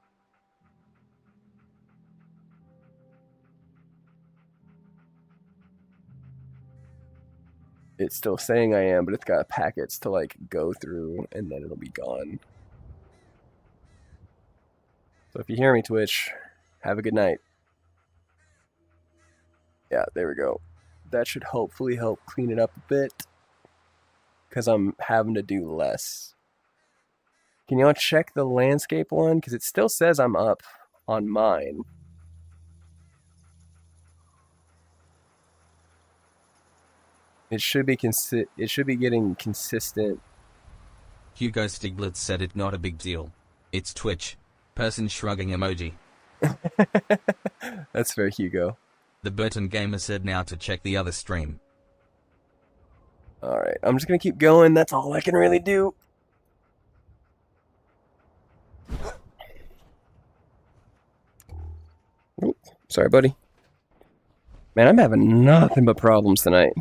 Speaker 8: It's still saying I am, but it's got packets to like go through and then it'll be gone. So if you hear me, Twitch, have a good night. Yeah, there we go. That should hopefully help clean it up a bit, because I'm having to do less. Can y'all check the landscape one? Because it still says I'm up on mine. It should be getting consistent.
Speaker 9: Hugo Stiglitz said it not a big deal. It's Twitch. Person shrugging emoji.
Speaker 8: That's fair, Hugo.
Speaker 9: The Burton Gamer said now to check the other stream.
Speaker 8: Alright, I'm just gonna keep going. That's all I can really do. Oop, sorry, buddy. Man, I'm having nothing but problems tonight.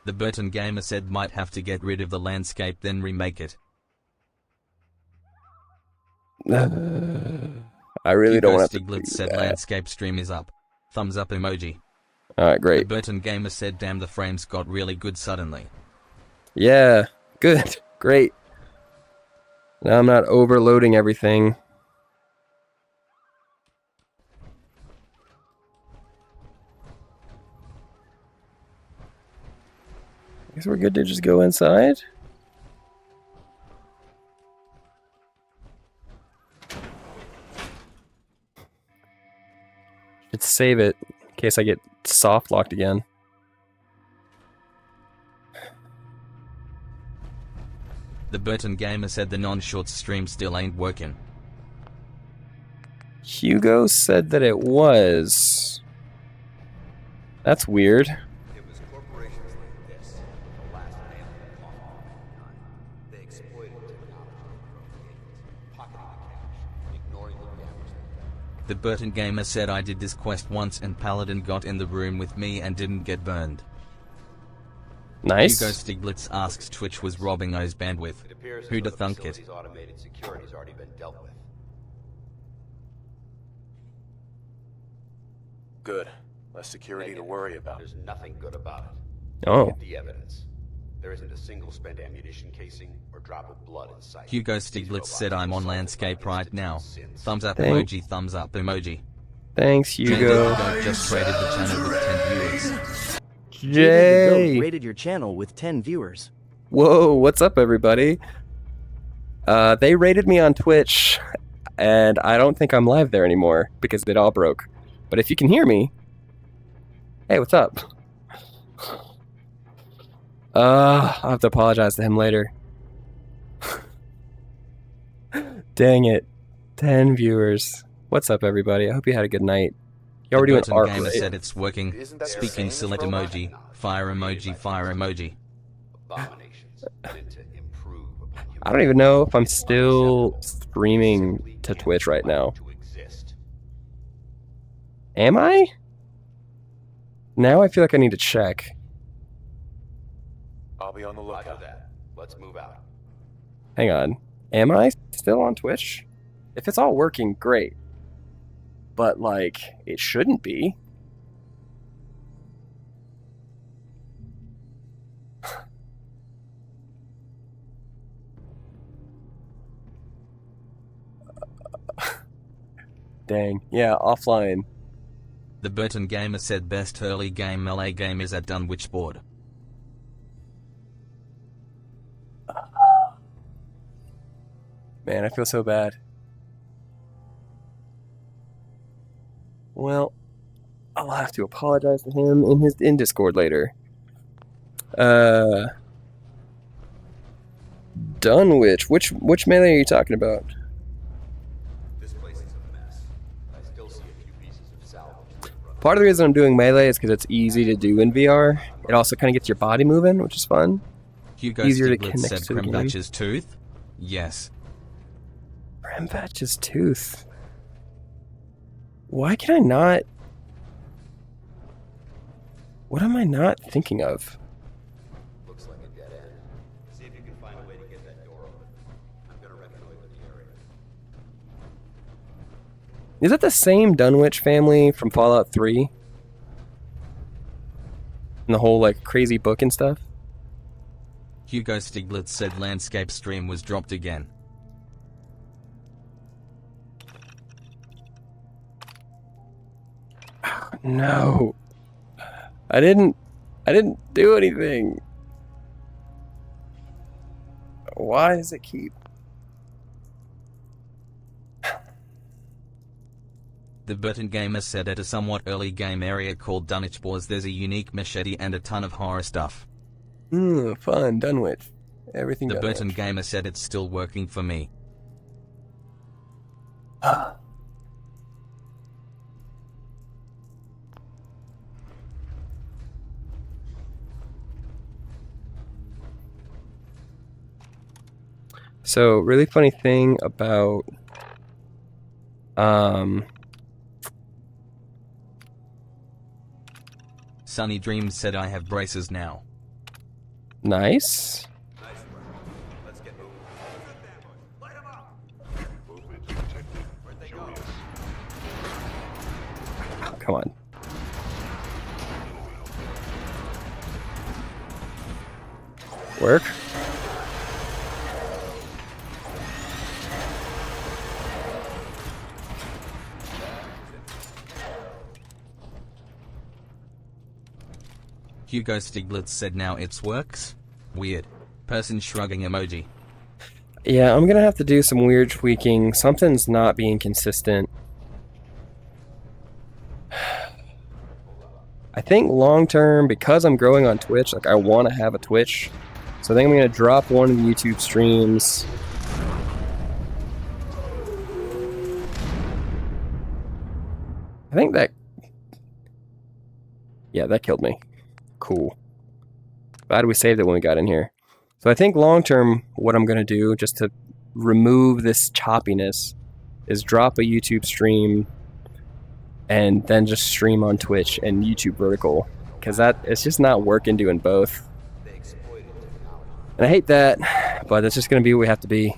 Speaker 9: The Burton Gamer said might have to get rid of the landscape then remake it.
Speaker 8: I really don't want to
Speaker 9: Stiglitz
Speaker 8: do
Speaker 9: said
Speaker 8: that.
Speaker 9: landscape stream is up. Thumbs up emoji.
Speaker 8: Alright, great.
Speaker 9: The Burton Gamer said damn the frames got really good suddenly.
Speaker 8: Yeah, good, great. Now I'm not overloading everything. I guess we're good to just go inside. Should save it in case I get soft locked again.
Speaker 9: The Burton Gamer said the non-short stream still ain't working.
Speaker 8: Hugo said that it was. That's weird.
Speaker 2: It was corporations like this, the last nail in the coffin. They exploited technology for gains, pocketing the cash, ignoring the damage they've done.
Speaker 9: The Burton Gamer said I did this quest once and Paladin got in the room with me and didn't get burned.
Speaker 8: Nice.
Speaker 9: Hugo Stiglitz asks Twitch was robbing O's bandwidth.
Speaker 2: It appears
Speaker 9: Who'da
Speaker 2: as though the
Speaker 9: thunk it?
Speaker 2: facility's automated security's already been dealt with.
Speaker 7: Good. Less security to worry about.
Speaker 2: There's nothing good about it.
Speaker 8: Oh.
Speaker 2: Look at the evidence. There isn't a single spent ammunition casing or drop of blood in sight.
Speaker 9: Hugo
Speaker 2: These
Speaker 9: Stiglitz
Speaker 2: robots
Speaker 9: said
Speaker 2: were
Speaker 9: I'm on
Speaker 2: assaulted by
Speaker 9: landscape right now.
Speaker 2: Institute synths.
Speaker 9: Thumbs up
Speaker 8: Thank-
Speaker 9: emoji, thumbs up emoji.
Speaker 8: Thanks,
Speaker 9: Jay
Speaker 8: Hugo.
Speaker 9: just rated the channel with 10 viewers.
Speaker 8: Jay!
Speaker 11: Rated your channel with 10 viewers.
Speaker 8: Whoa, what's up, everybody? They rated me on Twitch, and I don't think I'm live there anymore because it all broke. But if you can hear me, hey, what's up? I'll have to apologize to him later. Dang it. 10 viewers. What's up, everybody? I hope you had a good night. You already doing
Speaker 9: Burton
Speaker 8: art,
Speaker 9: Gamer
Speaker 8: right?
Speaker 9: said it's working.
Speaker 7: Isn't that
Speaker 9: Speaking
Speaker 7: the same
Speaker 9: select
Speaker 7: as robot
Speaker 9: emoji. Fire emoji, fire emoji.
Speaker 2: Abominations meant to improve upon
Speaker 8: I don't even know if I'm
Speaker 2: humanity.
Speaker 8: still
Speaker 2: Unacceptable.
Speaker 8: streaming
Speaker 2: Simply
Speaker 8: to
Speaker 2: can't
Speaker 8: Twitch right
Speaker 2: allow
Speaker 8: now.
Speaker 2: to exist.
Speaker 8: Am I? Now I feel like I need to check.
Speaker 7: I'll be on the
Speaker 2: Roger
Speaker 7: lookout.
Speaker 2: that. Let's move out.
Speaker 8: Hang on. Am I still on Twitch? If it's all working, great. But, like, it shouldn't be. Dang. Yeah, offline.
Speaker 9: The Burton Gamer said best early game melee game is at Dunwich board.
Speaker 8: Man, I feel so bad. Well, I'll have to apologize to him in Discord later. Dunwich. Which melee are you talking about?
Speaker 2: This place is a mess. I still see a few pieces of salvage.
Speaker 8: Part of the reason I'm doing melee is because it's easy to do in VR. It also kind of gets your body moving, which is fun.
Speaker 9: Hugo
Speaker 8: Easier to
Speaker 9: Stiglitz
Speaker 8: connect
Speaker 9: said
Speaker 8: to the game.
Speaker 9: Prembatch's tooth? Yes.
Speaker 8: Prembatch's tooth. Why can I not? What am I not thinking of?
Speaker 2: Looks like a dead end. See if you can find a way to get that door open. I'm gonna reconnoiter the area.
Speaker 8: Is that the same Dunwich family from Fallout 3? And the whole, like, crazy book and stuff?
Speaker 9: Hugo Stiglitz said landscape stream was dropped again.
Speaker 8: No. I didn't do anything. Why does it keep...
Speaker 9: The Burton Gamer said at a somewhat early game area called Dunwich Boars there's a unique machete and a ton of horror stuff.
Speaker 8: Fun, Dunwich. Everything
Speaker 9: The
Speaker 8: Dunwich.
Speaker 9: Burton Gamer said it's still working for me.
Speaker 8: So, really funny thing about
Speaker 9: Sunny Dreams said I have braces now.
Speaker 8: nice.
Speaker 5: Let's get moving. Light 'em up. Where'd they go?
Speaker 8: Come on. Work.
Speaker 9: Hugo Stiglitz said now it's works? Weird. Person shrugging emoji.
Speaker 8: Yeah, I'm gonna have to do some weird tweaking. Something's not being consistent. I think long term, because I'm growing on Twitch, like I want to have a Twitch. So I think I'm gonna drop one of the YouTube streams. I think that... Yeah, that killed me. Cool. Glad we saved it when we got in here. So I think long term, what I'm gonna do, just to remove this choppiness, is drop a YouTube stream and then just stream on Twitch and YouTube vertical, because that it's just not working doing both. And I hate that, but it's just gonna be what we have to be.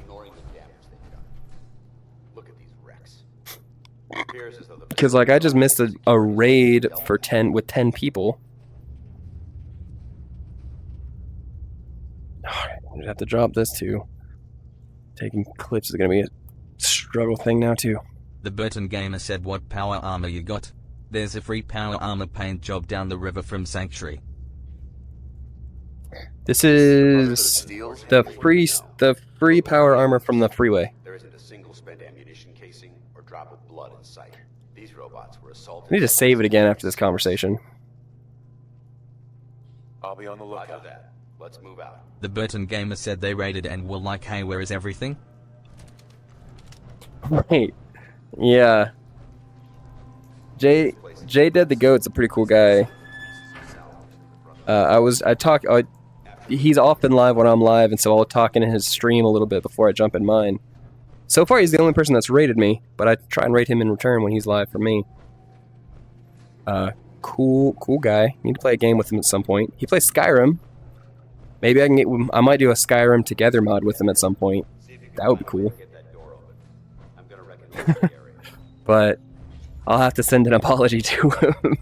Speaker 2: Look at these wrecks. Appears as though the
Speaker 8: Because like I just missed a raid for 10 with 10 people. Alright, I'm gonna have to drop this too. Taking clips is gonna be a struggle thing now too.
Speaker 9: The Burton Gamer said what power armor you got? There's a free power armor paint job down the river from Sanctuary.
Speaker 8: This is the free power armor from the freeway.
Speaker 2: There isn't a single spent ammunition casing or drop of blood in sight. These robots were assaulted.
Speaker 8: I need to save it again after this conversation.
Speaker 7: I'll be on the
Speaker 2: Roger
Speaker 7: lookout.
Speaker 2: that. Let's move out.
Speaker 9: The Burton Gamer said they raided and were like, hey, where is everything?
Speaker 8: Right. Yeah. Jay Dead the Goat's a pretty cool guy. He's often live when I'm live, and so I'll talk in his stream a little bit before I jump in mine. So far, he's the only person that's rated me, but I try and rate him in return when he's live for me. Cool guy. Need to play a game with him at some point. He plays Skyrim. Maybe I might do a Skyrim Together mod with him at some point. That would be cool. But I'll have to send an apology to him.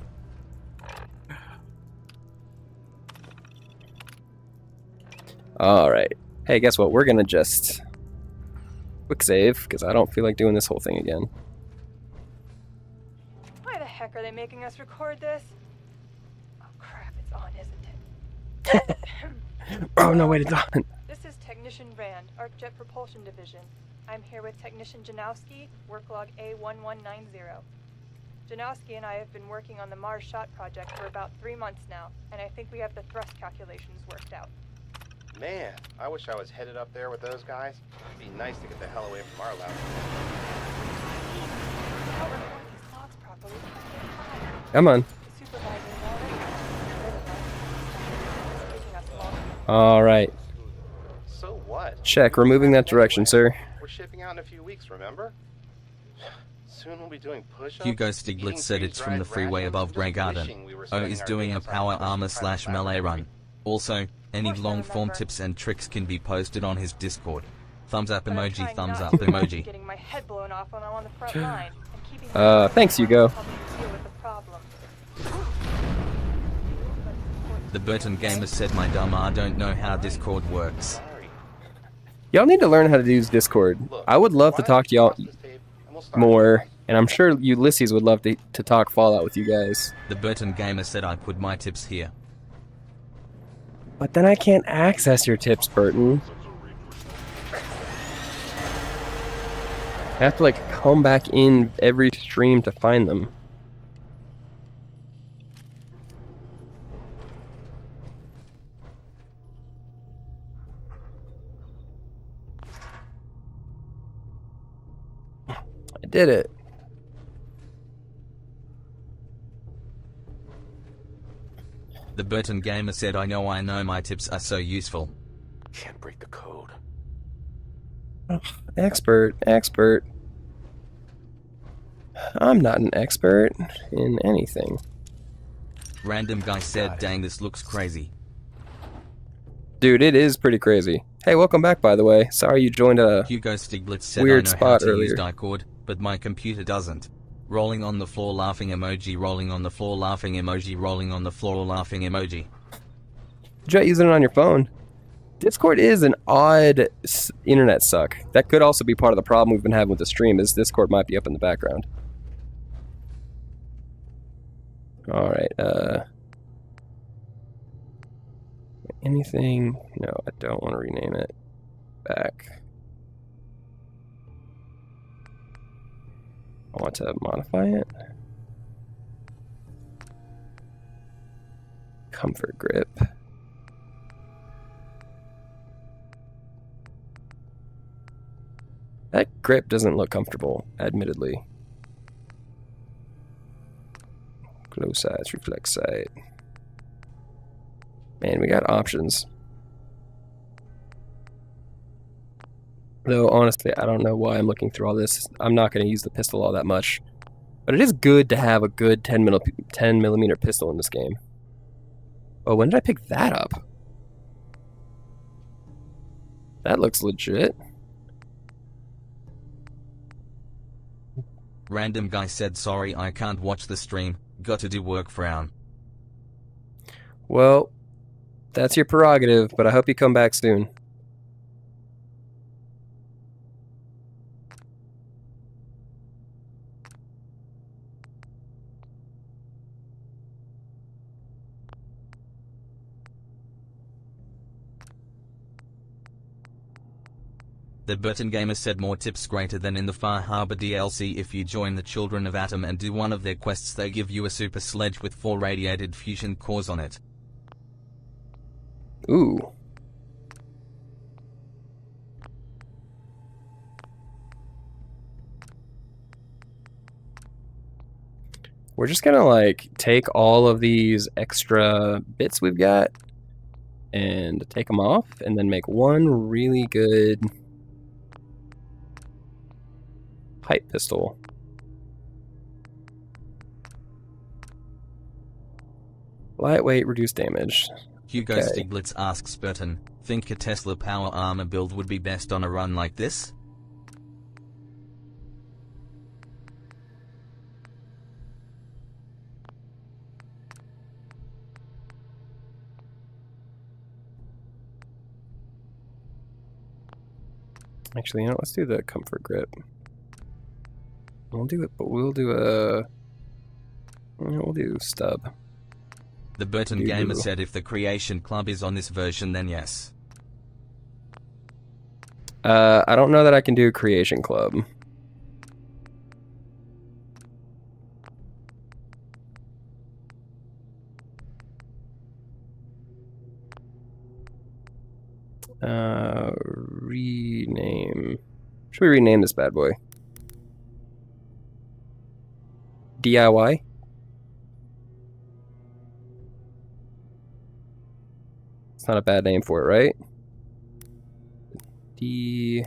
Speaker 8: Alright. Hey, guess what? We're gonna just quick save, because I don't feel like doing this whole thing again.
Speaker 12: Why the heck are they making us record this? Oh crap, it's on, isn't it?
Speaker 8: Oh no, wait, it's on.
Speaker 12: This is Technician Rand, ArcJet Propulsion Division. I'm here with Technician Janowski, work log A1190. Janowski and I have been working on the Mars Shot project for about 3 months now, and I think we have the thrust calculations worked out.
Speaker 4: Man, I wish I was headed up there with those guys. It'd be nice to get the hell away from our lab.
Speaker 12: How to report these logs properly?
Speaker 8: Come on.
Speaker 12: The supervisor is already taking us long.
Speaker 8: Alright.
Speaker 4: So what?
Speaker 8: Check, we're moving that direction, sir.
Speaker 4: We're shipping out in a few weeks, remember? Soon we'll be doing push-ups.
Speaker 9: Hugo Stiglitz said it's from the freeway above Grey Garden. O is doing a power armor / melee run. Also, any long form tips and tricks can be posted on his Discord. Thumbs up emoji, thumbs up emoji.
Speaker 12: Getting my head blown off when I'm on the front line and keeping
Speaker 8: Thanks, Hugo.
Speaker 9: The Burton Gamer said my dumb I don't know how Discord works.
Speaker 8: Y'all need to learn how to use Discord. I would love to talk to y'all more, and I'm sure Ulysses would love to talk Fallout with you guys.
Speaker 9: The Burton Gamer said I put my tips here.
Speaker 8: But then I can't access your tips, Burton. I have to like come back in every stream to find them. I did it.
Speaker 9: The Burton Gamer said, I know my tips are so useful.
Speaker 7: Can't break the code.
Speaker 8: Expert. I'm not an expert in anything.
Speaker 9: Random guy said, dang, this looks crazy.
Speaker 8: Dude, it is pretty crazy. Hey, welcome back, by the way. Sorry you joined a
Speaker 9: Hugo Stiglitz said,
Speaker 8: weird
Speaker 9: I know
Speaker 8: spot
Speaker 9: how to
Speaker 8: earlier.
Speaker 9: use Discord, but my computer doesn't. Rolling on the floor laughing emoji, rolling on the floor laughing emoji, rolling on the floor laughing emoji.
Speaker 8: Try using it on your phone. Discord is an odd internet suck. That could also be part of the problem we've been having with the stream, is Discord might be up in the background. Alright, anything? No, I don't want to rename it. Back. I want to modify it. Comfort grip. That grip doesn't look comfortable, admittedly. Close size, reflex sight. Man, we got options. Though, honestly, I don't know why I'm looking through all this. I'm not going to use the pistol all that much. But it is good to have a good 10 millimeter pistol in this game. Oh, when did I pick that up? That looks legit.
Speaker 9: Random guy said, sorry, I can't watch the stream. Got to do work, frown.
Speaker 8: Well, that's your prerogative, but I hope you come back soon.
Speaker 9: The Burton Gamer said, more tips greater than in the Far Harbor DLC. If you join the Children of Atom and do one of their quests, they give you a super sledge with 4 radiated fusion cores on it.
Speaker 8: Ooh. We're just gonna like take all of these extra bits we've got and take them off and then make one really good pipe pistol. Lightweight, reduce damage.
Speaker 9: Hugo
Speaker 8: Okay.
Speaker 9: Stiglitz asks Burton, think a Tesla power armor build would be best on a run like this?
Speaker 8: Actually, you know, let's do the comfort grip. We'll do it, but we'll do a... We'll do stub.
Speaker 9: The Burton Gamer said, if the Creation Club is on this version, then yes.
Speaker 8: I don't know that I can do Creation Club. Rename. Should we rename this bad boy? DIY? It's not a bad name for it, right? DIY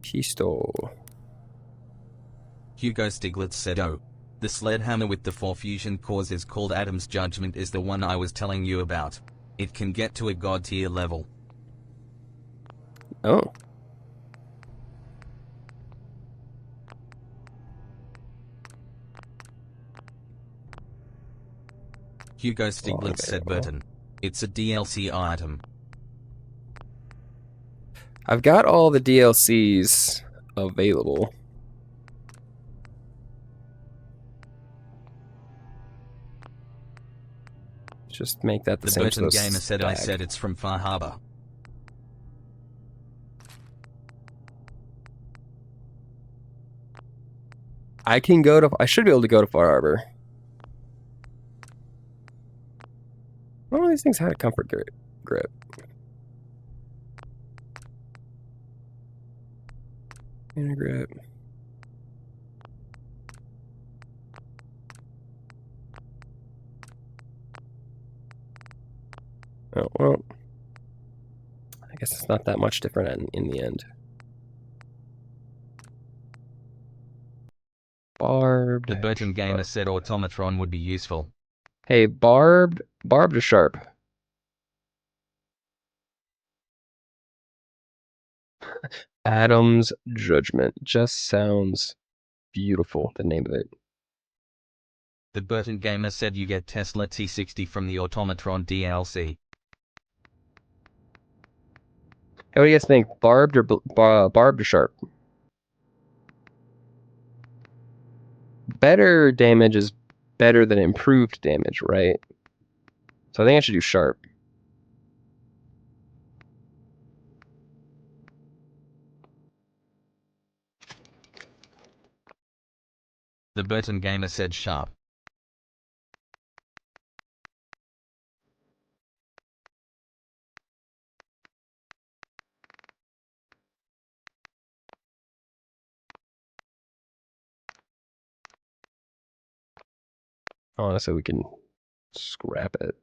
Speaker 8: pistol.
Speaker 9: Hugo Stiglitz said, oh. The sled hammer with the 4 fusion cores is called Atom's Judgment, is the one I was telling you about. It can get to a god tier level.
Speaker 8: Oh.
Speaker 9: Hugo Stiglitz said, Burton. It's a DLC item.
Speaker 8: I've got all the DLCs available. Just make that the same.
Speaker 9: The Burton Gamer said, I said it's from Far Harbor.
Speaker 8: I can go to... I should be able to go to Far Harbor. One of these things had a comfort grip. Inner grip. Oh, well. I guess it's not that much different in the end. Barbed.
Speaker 9: The Burton Gamer said automatron would be useful.
Speaker 8: Hey, barbed or sharp? Adam's Judgment. Just sounds beautiful, the name of it.
Speaker 9: The Burton Gamer said you get Tesla T60 from the automatron DLC.
Speaker 8: Hey, what do you guys think? Barbed or sharp? Better damage is better than improved damage, right? So I think I should do sharp.
Speaker 9: The Burton Gamer said sharp.
Speaker 8: Honestly, we can scrap it.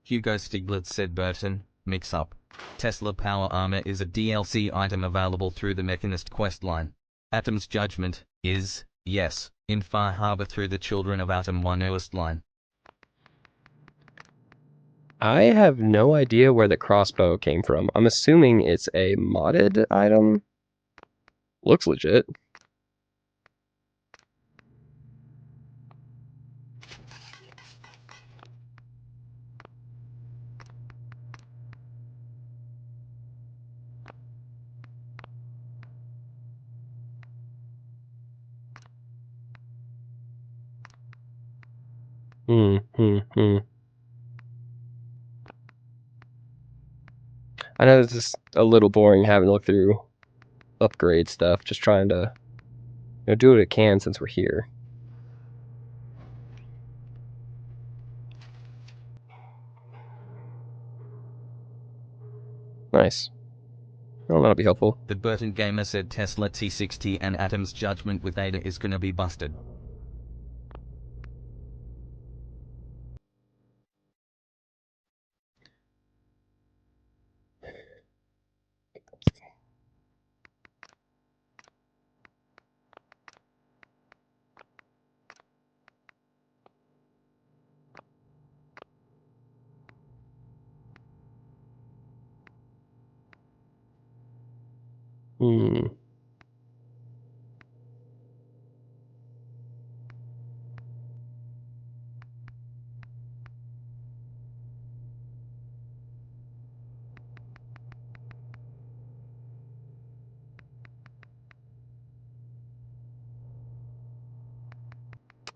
Speaker 9: Hugo Stiglitz said Burton, mix up. Tesla Power Armor is a DLC item available through the Mechanist questline. Atom's Judgment is, yes, in Far Harbor through the Children of Atom 1 questline.
Speaker 8: I have no idea where the crossbow came from. I'm assuming it's a modded item. Looks legit. I know this is a little boring having to look through upgrade stuff, just trying to do what it can since we're here. Nice. Well, that'll be helpful.
Speaker 9: The Burton Gamer said Tesla T60 and Atom's Judgment with Ada is gonna be busted.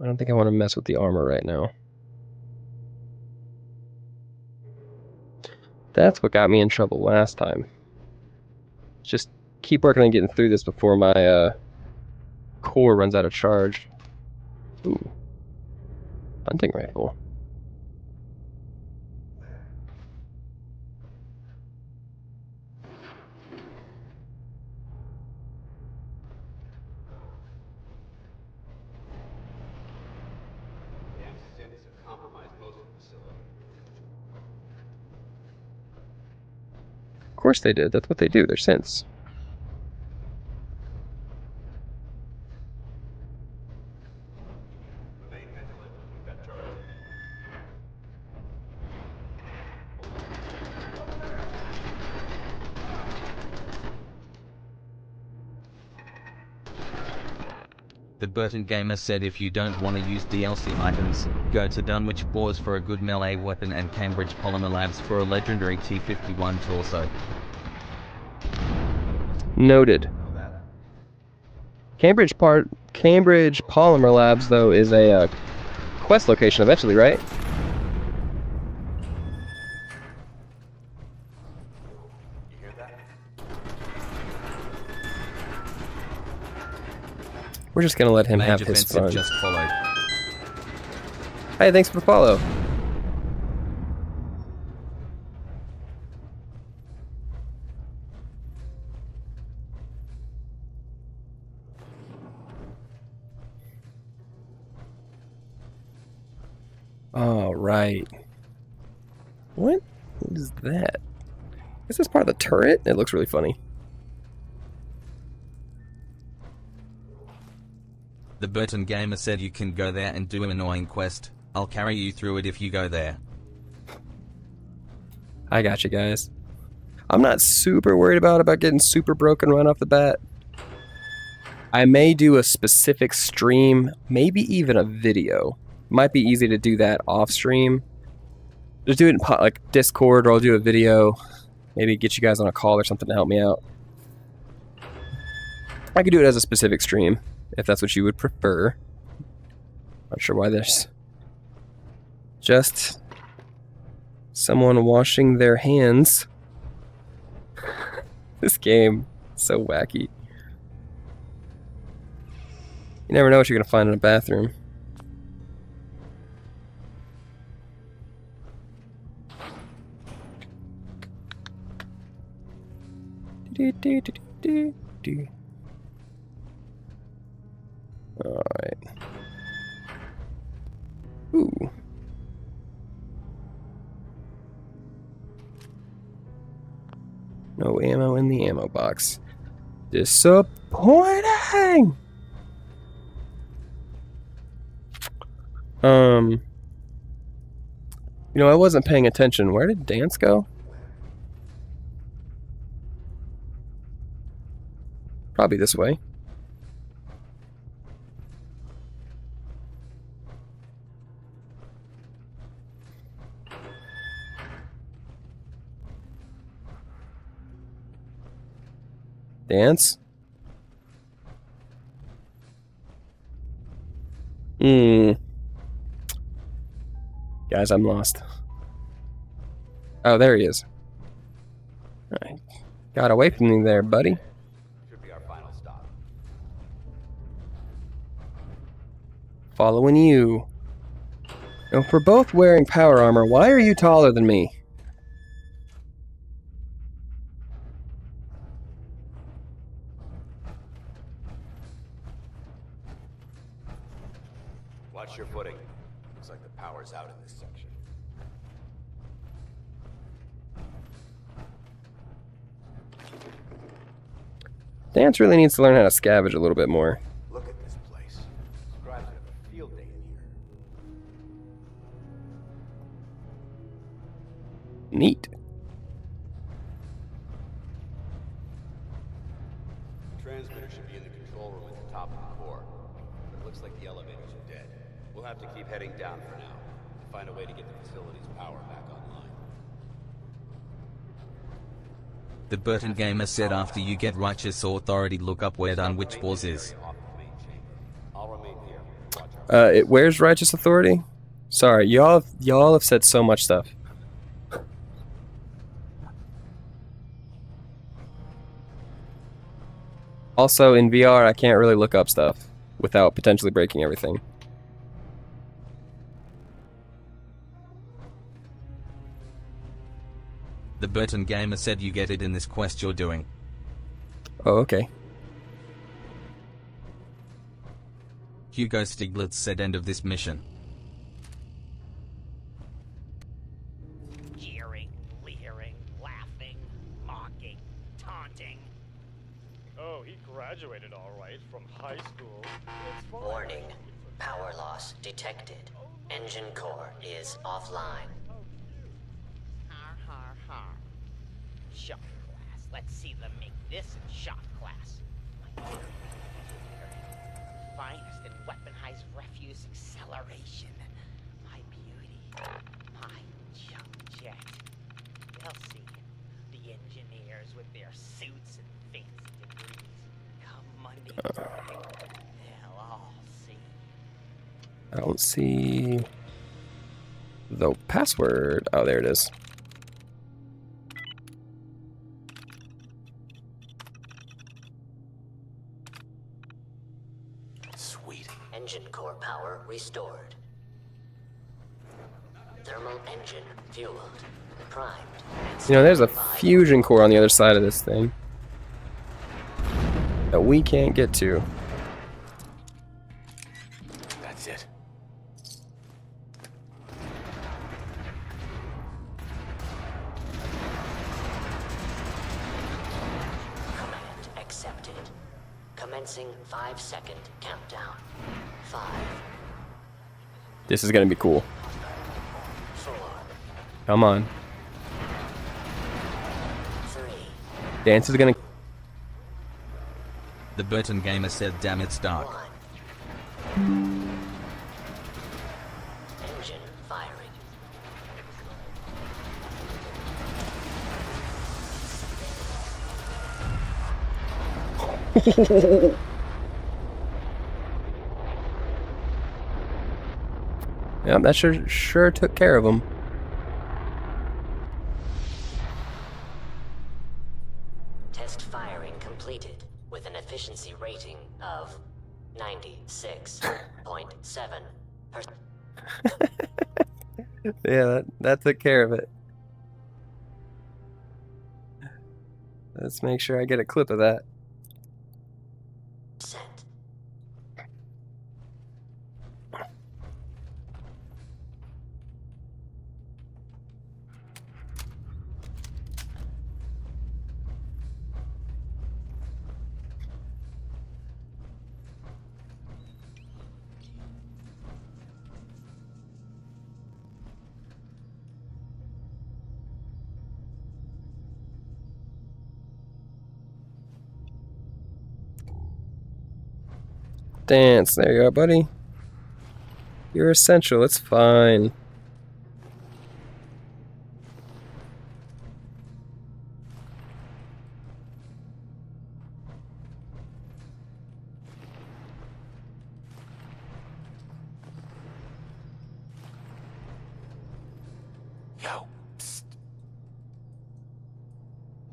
Speaker 8: I don't think I want to mess with the armor right now. That's what got me in trouble last time. Just keep working on getting through this before my core runs out of charge. Ooh. Hunting rifle.
Speaker 2: Synths have compromised most of the facility.
Speaker 8: Of course they did. That's what they do. They're synths.
Speaker 2: Remain vigilant. We've got charge.
Speaker 9: The Burton Gamer said if you don't want to use DLC items, go to Dunwich Boars for a good melee weapon and Cambridge Polymer Labs for a legendary T-51 torso.
Speaker 8: Noted. Cambridge Polymer Labs, though, is a quest location eventually, right? We're just gonna let him have
Speaker 9: Major
Speaker 8: his
Speaker 9: offensive
Speaker 8: fun.
Speaker 9: just followed.
Speaker 8: Hey, thanks for the follow. All right. What is that? Is this part of the turret? It looks really funny.
Speaker 9: The Burton Gamer said you can go there and do an annoying quest. I'll carry you through it if you go there.
Speaker 8: I got you guys. I'm not super worried about getting super broken right off the bat. I may do a specific stream, maybe even a video. Might be easy to do that off stream. Just do it in like Discord, or I'll do a video. Maybe get you guys on a call or something to help me out. I could do it as a specific stream, if that's what you would prefer. Not sure why there's just someone washing their hands. This game is so wacky. You never know what you're going to find in a bathroom. Alright. Ooh. No ammo in the ammo box. Disappointing! You know, I wasn't paying attention. Where did Dance go? Probably this way. Dance? Guys, I'm lost. Oh, there he is. Alright. Got away from me there, buddy.
Speaker 2: Should be our final stop.
Speaker 8: Following you. Now, if we're both wearing power armor, why are you taller than me?
Speaker 2: Watch your footing. Looks like the power's out in this section.
Speaker 8: Dance really needs to learn how to scavenge a little bit more.
Speaker 2: Look at this place. Scribes would have a field day in here.
Speaker 8: Neat.
Speaker 2: The transmitter should be in the control room at the top of the core. But it looks like the elevators are dead. We'll have to keep heading down for now and find a way to get the facility's power back online.
Speaker 9: The Burton Gamer said after you get righteous authority, look up where Dunwich Wars is.
Speaker 2: I'll remain here.
Speaker 8: Where's righteous authority? Sorry, y'all have said so much stuff. Also, in VR, I can't really look up stuff without potentially breaking everything.
Speaker 9: The Burton Gamer said you get it in this quest you're doing.
Speaker 8: Oh, okay.
Speaker 9: Hugo Stiglitz said end of this mission.
Speaker 13: Jeering, leering, laughing, mocking, taunting.
Speaker 14: Oh, he graduated all right from high school.
Speaker 15: Warning. Power loss detected. Engine core is offline.
Speaker 13: Har har har. Shot class. Let's see them make this in shot class. My finest in weaponized refuse acceleration. My beauty. My junk jet. They'll see. The engineers with their suits and fancy degrees. Come Monday morning, they'll all see.
Speaker 8: I don't see the password. Oh, there it is.
Speaker 15: Engine core power restored. Thermal engine fueled. Primed.
Speaker 8: You know, there's a fusion core on the other side of this thing that we can't get to.
Speaker 7: That's it.
Speaker 15: Command accepted. Commencing 5-second countdown. 5.
Speaker 8: This is gonna be cool.
Speaker 15: 4.
Speaker 8: Come on.
Speaker 15: 3.
Speaker 8: Dance is gonna.
Speaker 9: The Burton gamer said, damn, it's dark.
Speaker 15: 1. Engine firing.
Speaker 8: Yeah, that sure took care of him.
Speaker 15: Test firing completed with an efficiency rating of 96.7%.
Speaker 8: Yeah, that took care of it. Let's make sure I get a clip of that. Dance, there you are, buddy. You're essential, it's fine.
Speaker 7: Yo, psst.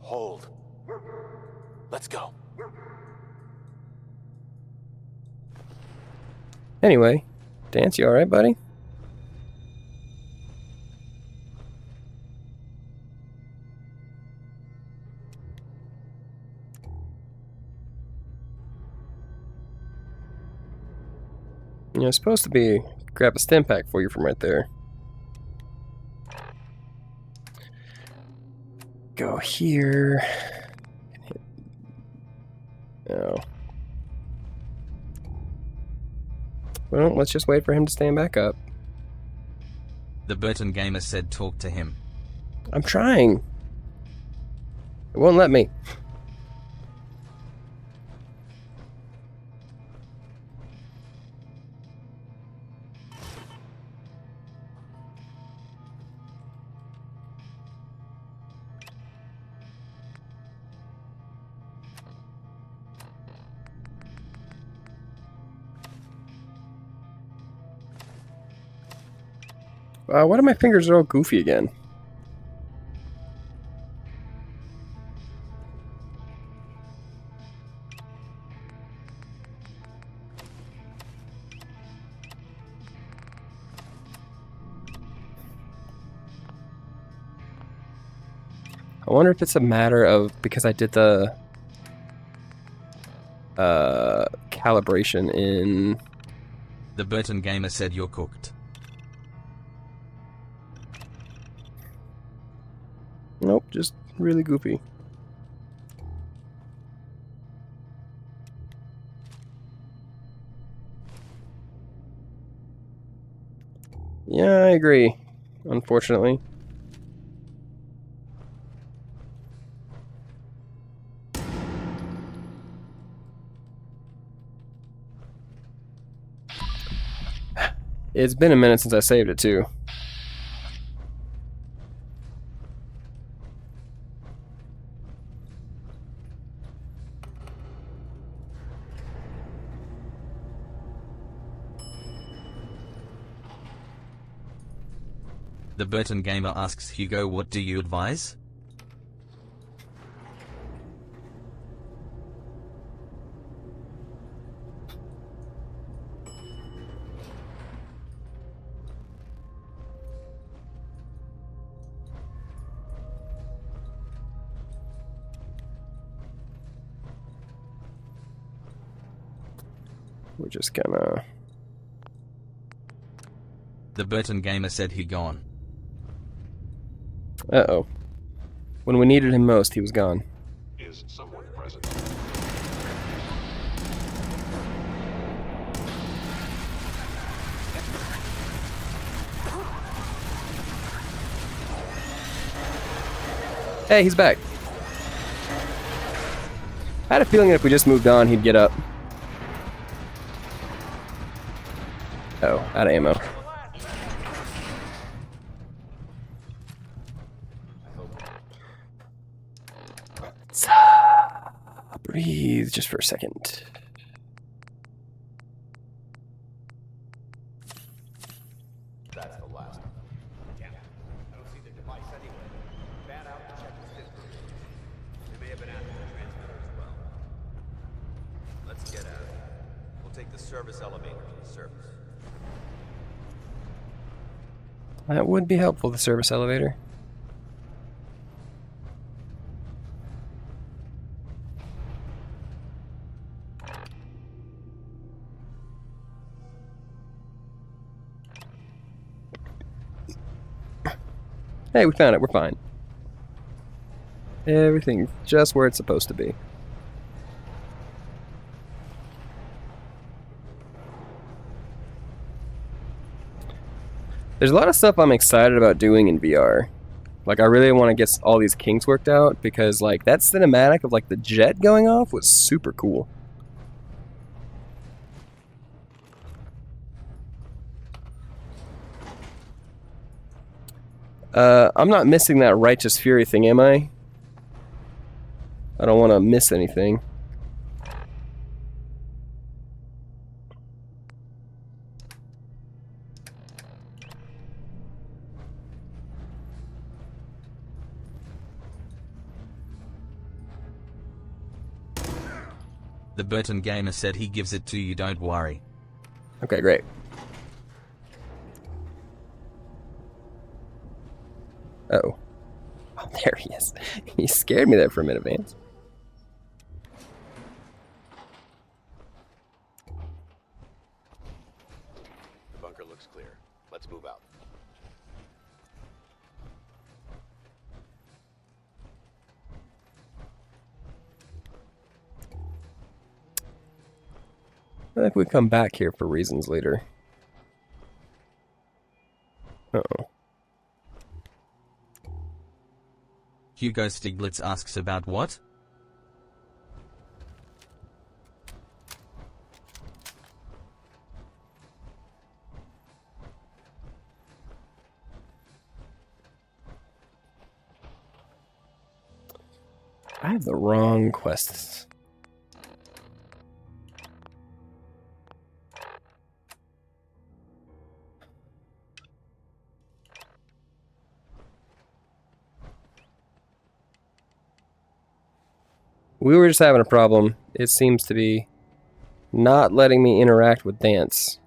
Speaker 7: Hold. Let's go.
Speaker 8: Anyway, Dance, you alright, buddy? You're supposed to be grab a stim pack for you from right there. Go here. Oh. Well, let's just wait for him to stand back up.
Speaker 9: The Burton gamer said, talk to him.
Speaker 8: I'm trying. It won't let me. Why do my fingers are all goofy again? I wonder if it's a matter of because I did the calibration in...
Speaker 9: The Burton gamer said, you're cooked.
Speaker 8: Nope, just really goofy. Yeah, I agree. Unfortunately. It's been a minute since I saved it too.
Speaker 9: The Burton gamer asks Hugo, what do you advise?
Speaker 8: we're just gonna...
Speaker 9: The Burton gamer said he gone.
Speaker 8: Uh-oh. When we needed him most, he was gone.
Speaker 16: Is someone present?
Speaker 8: Hey, he's back. I had a feeling that if we just moved on, he'd get up. Oh, out of ammo. Let's, breathe just for a second.
Speaker 2: That's the last. Yeah, I don't see the device anywhere. Fan out to check the system. They may have been after the transmitter as well. Let's get out of here. We'll take the service elevator to the surface.
Speaker 8: That would be helpful, the service elevator. Hey, we found it. We're fine. Everything's just where it's supposed to be. There's a lot of stuff I'm excited about doing in VR. Like, I really want to get all these kinks worked out because, like, that cinematic of, like, the jet going off was super cool. I'm not missing that righteous fury thing, am I? I don't want to miss anything.
Speaker 9: The Burton gamer said he gives it to you, don't worry.
Speaker 8: Okay, great. Uh-oh. Oh, there he is. He scared me there for a minute, Vance.
Speaker 2: The bunker looks clear. Let's move out.
Speaker 8: I think we come back here for reasons later. Uh-oh.
Speaker 9: Hugo Stiglitz asks about what?
Speaker 8: I have the wrong quests. We were just having a problem. It seems to be not letting me interact with Dance.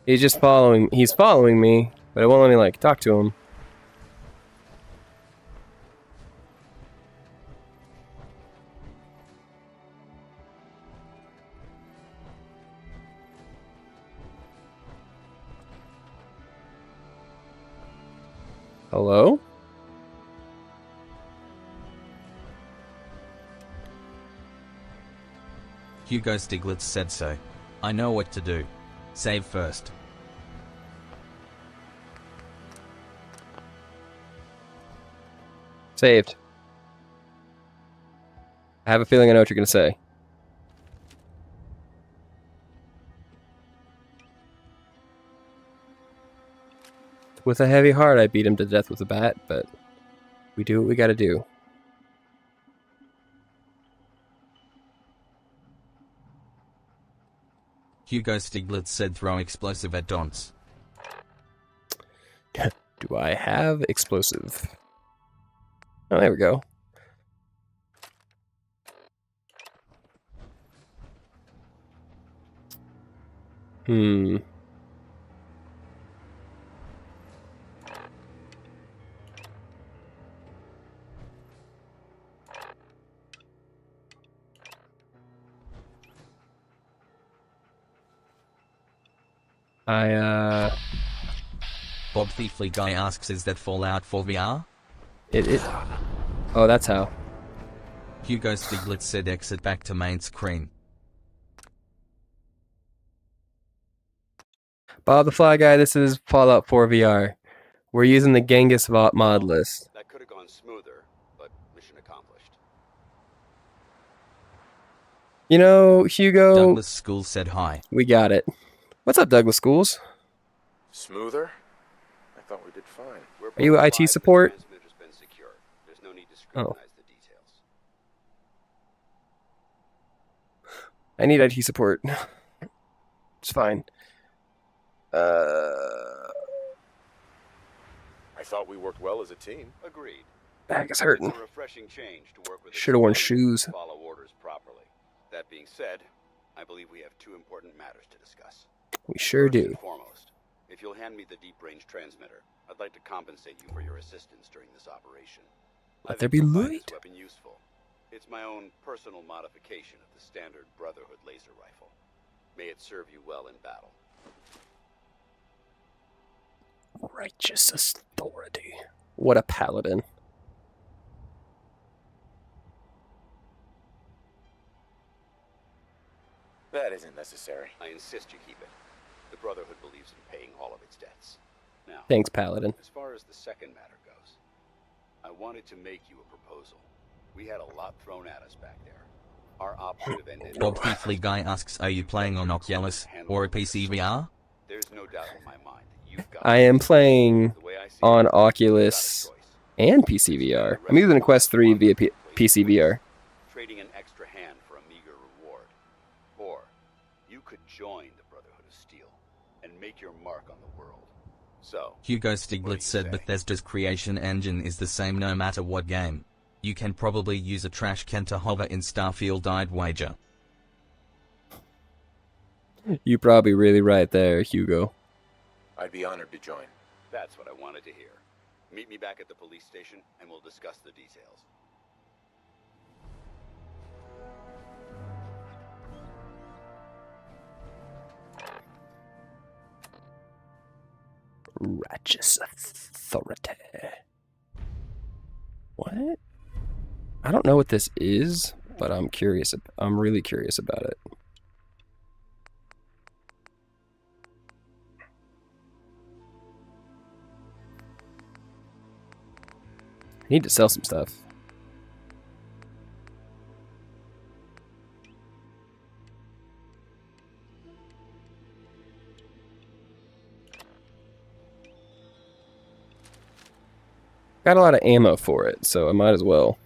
Speaker 8: He's just following. He's following me, but it won't let me, like, talk to him. Hello?
Speaker 9: Hugo Stiglitz said so. I know what to do. Save first.
Speaker 8: Saved. I have a feeling I know what you're going to say. With a heavy heart, I beat him to death with a bat, but we do what we gotta do.
Speaker 9: Hugo Stiglitz said throw explosive at Don'ts.
Speaker 8: Do I have explosive? Oh, there we go. I
Speaker 9: Bob Thiefly Guy asks, is that Fallout 4 VR?
Speaker 8: it oh, that's how.
Speaker 9: Hugo Stiglitz said exit back to main screen.
Speaker 8: Bob the Fly Guy, this is Fallout 4 VR. We're using the Gingas VR Mod list.
Speaker 2: That could have gone smoother, but mission accomplished.
Speaker 8: You know, Hugo...
Speaker 9: Douglas Schools said hi.
Speaker 8: We got it. What's up, Douglas Schools?
Speaker 17: Smoother? I thought we did fine.
Speaker 8: Are you IT support?
Speaker 2: There's no need to
Speaker 8: Oh.
Speaker 2: scrutinize the details.
Speaker 8: I need IT support. It's fine.
Speaker 17: I thought we worked well as a team.
Speaker 2: Agreed.
Speaker 8: Back is hurting.
Speaker 2: It's a refreshing change to work with a
Speaker 8: Should have worn
Speaker 2: civilian
Speaker 8: shoes.
Speaker 2: and follow orders properly. That being said, I believe we have two important matters to discuss.
Speaker 8: We sure
Speaker 2: First
Speaker 8: do.
Speaker 2: and foremost, if you'll hand me the deep-range transmitter, I'd like to compensate you for your assistance during this operation.
Speaker 8: Let there be light.
Speaker 2: This weapon useful. It's my own personal modification of the standard Brotherhood laser rifle. May it serve you well in battle.
Speaker 8: Righteous authority. What a paladin.
Speaker 17: That isn't necessary.
Speaker 2: I insist you keep it. The Brotherhood believes in paying all of its debts. Now,
Speaker 8: Thanks, paladin.
Speaker 2: as far as the second matter goes, I wanted to make you a proposal. We had a lot thrown at us back there. Our ops would have ended.
Speaker 9: Bob Thiefly Guy asks, are you playing on Oculus or a PC VR?
Speaker 2: There's no doubt in my mind that you've got
Speaker 8: I am playing on Oculus and PC VR. I'm using a Quest 3 via PC VR.
Speaker 2: trading an extra hand for a meager reward. Or you could join the Brotherhood of Steel and make your mark on the world. So,
Speaker 9: Hugo Stiglitz said Bethesda's creation engine is the same no matter what game. You can probably use a trash can to hover in Starfield, I'd wager.
Speaker 8: You're probably really right there, Hugo.
Speaker 17: I'd be honored to join.
Speaker 2: that's what I wanted to hear. Meet me back at the police station and we'll discuss the details.
Speaker 8: Righteous authority. What? I don't know what this is, but I'm curious. I'm really curious about it. I need to sell some stuff. Got a lot of ammo for it, so I might as well.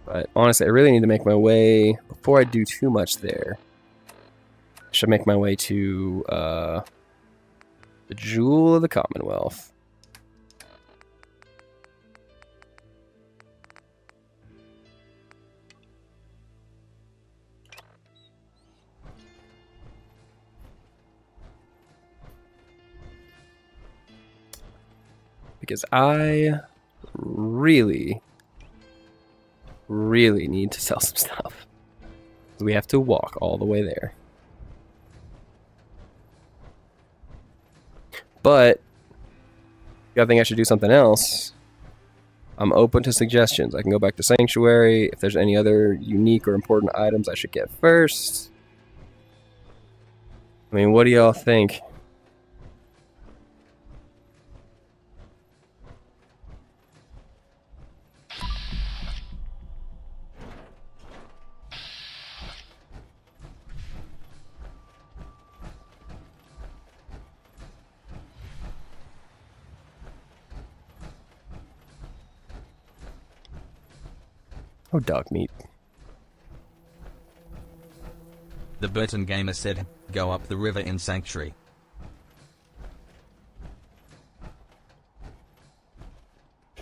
Speaker 8: But honestly, I really need to make my way, before I do too much there, I should make my way to the Jewel of the Commonwealth. Because I really need to sell some stuff. We have to walk all the way there. But I think I should do something else. I'm open to suggestions. I can go back to Sanctuary. If there's any other unique or important items I should get first. I mean, what do y'all think? Oh, dog meat.
Speaker 9: The Burton Gamer said, go up the river in Sanctuary.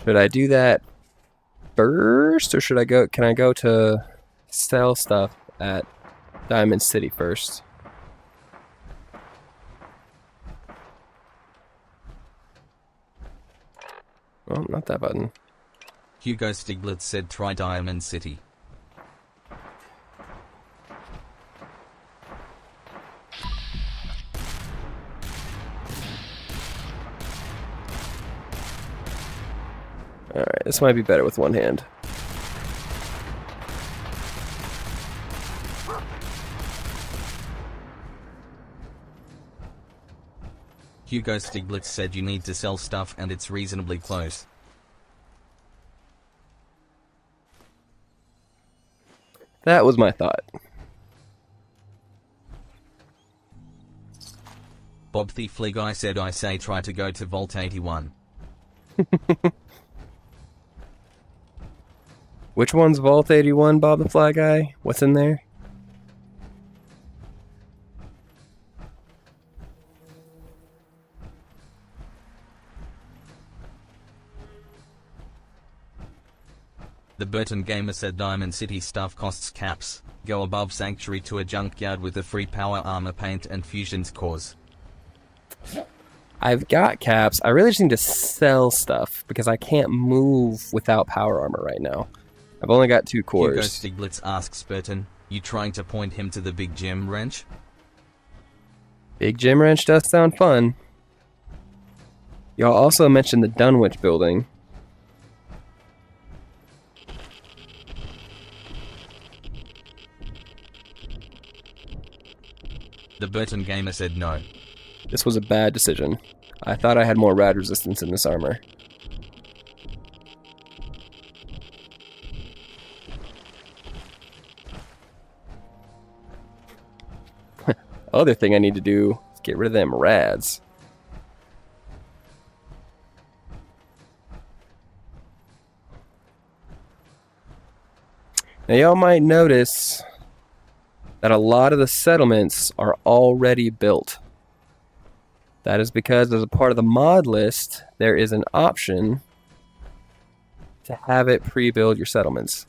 Speaker 8: Should I do that first, or should I go? Can I go to sell stuff at Diamond City first? Oh, not that button.
Speaker 9: Hugo Stiglitz said try Diamond City.
Speaker 8: Alright, this might be better with one hand.
Speaker 9: Hugo Stiglitz said you need to sell stuff and it's reasonably close.
Speaker 8: That was my thought.
Speaker 9: Bob the Flea Guy said I say try to go to Vault 81.
Speaker 8: Which one's Vault 81, Bob the Fly Guy? What's in there?
Speaker 9: The Burton Gamer said Diamond City stuff costs caps. Go above Sanctuary to a junkyard with a free power armor paint and fusions cores.
Speaker 8: I've got caps. I really just need to sell stuff because I can't move without power armor right now. I've only got 2 cores.
Speaker 9: Hugo Stiglitz asks Burton, you trying to point him to the big gym wrench?
Speaker 8: Big gym wrench does sound fun. Y'all also mentioned the Dunwich building.
Speaker 9: The Burton Gamer said no.
Speaker 8: This was a bad decision. I thought I had more rad resistance in this armor. Other thing I need to do is get rid of them rads. Now y'all might notice that a lot of the settlements are already built. That is because as a part of the mod list, there is an option to have it pre-build your settlements.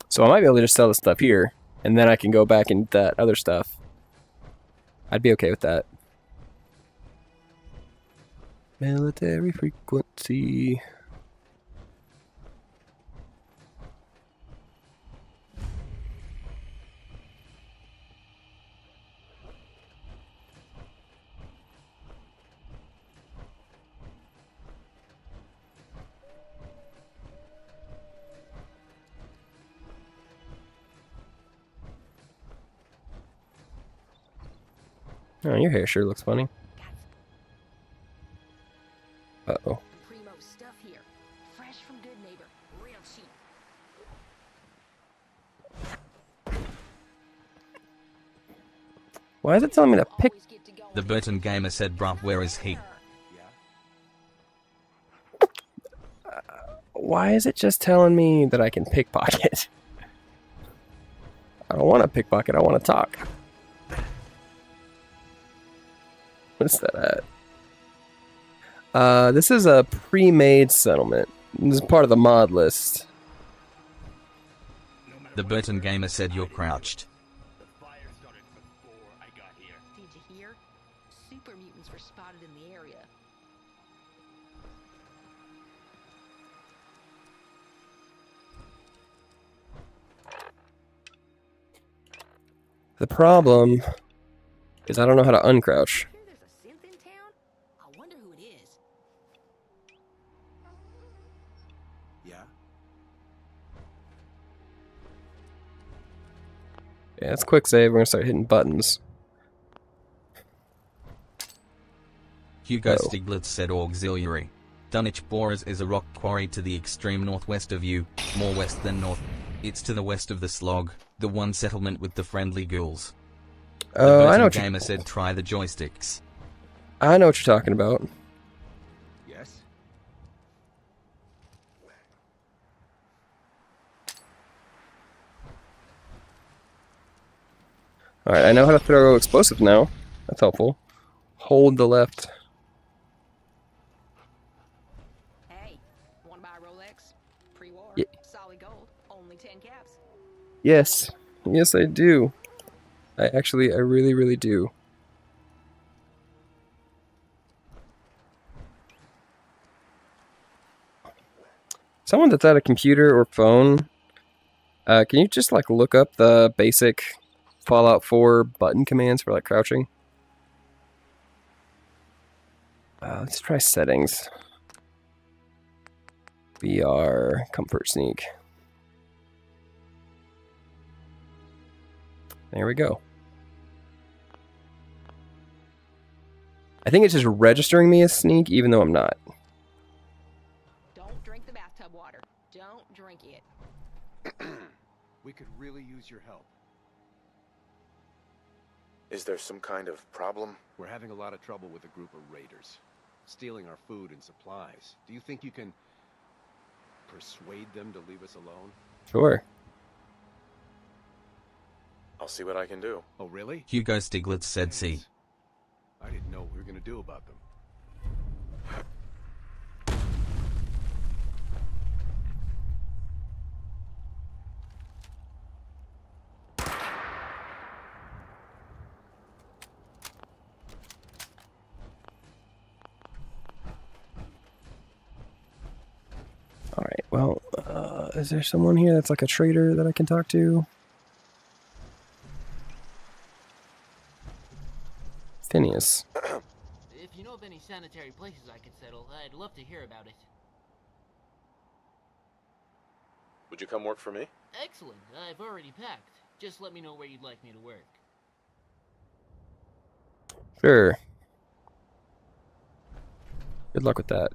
Speaker 8: So I might be able to just sell the stuff here, and then I can go back and that other stuff. I'd be okay with that. Military frequency. Oh, your hair sure looks funny. Uh-oh.
Speaker 18: Primo stuff here. Fresh from Good Neighbor. Real cheap.
Speaker 8: Why is it telling me to pick?
Speaker 9: The Burton Gamer said, bruh, where is he?
Speaker 8: Why is it just telling me that I can pickpocket? I don't want to pickpocket, I want to talk. What's that at? This is a pre-made settlement. This is part of the mod list.
Speaker 9: The Burton Gamer said you're crouched.
Speaker 18: Did you hear? Super mutants were spotted in the area.
Speaker 8: The problem is I don't know how to uncrouch.
Speaker 18: There's a synth in town? I wonder who it is.
Speaker 5: Yeah?
Speaker 8: Yeah, it's quick save. We're gonna start hitting buttons.
Speaker 9: Hugo Stiglitz said auxiliary. Dunwich Borers is a rock quarry to the extreme northwest of you, more west than north. It's to the west of the Slog, the one settlement with the friendly ghouls.
Speaker 8: Oh, I know what
Speaker 9: The Gamer said try the joysticks.
Speaker 8: I know what you're talking about.
Speaker 5: Yes?
Speaker 8: Alright, I know how to throw explosives now. That's helpful. Hold the left.
Speaker 18: Hey, wanna buy a Rolex? Pre-war,
Speaker 8: Yeah.
Speaker 18: solid gold, only 10 caps.
Speaker 8: Yes. Yes, I do. I really, really do. Someone that's at a computer or phone, can you just like look up the basic Fallout 4 button commands for like crouching? Let's try settings. VR comfort sneak. There we go. I think it's just registering me as sneak, even though I'm not.
Speaker 18: Don't drink the bathtub water. Don't drink it.
Speaker 2: We could really use your help.
Speaker 17: Is there some kind of problem?
Speaker 2: We're having a lot of trouble with a group of raiders, stealing our food and supplies. Do you think you can persuade them to leave us alone?
Speaker 8: Sure.
Speaker 17: I'll see what I can do.
Speaker 2: Oh, really?
Speaker 9: Hugo Stiglitz said see.
Speaker 2: I didn't know what we were going to do about them.
Speaker 8: Alright, well, is there someone here that's like a trader that I can talk to? Phineas.
Speaker 19: If you know of any sanitary places I could settle, I'd love to hear about it.
Speaker 17: Would you come work for me?
Speaker 19: Excellent. I've already packed. Just let me know where you'd like me to work.
Speaker 8: Sure. Good luck with that.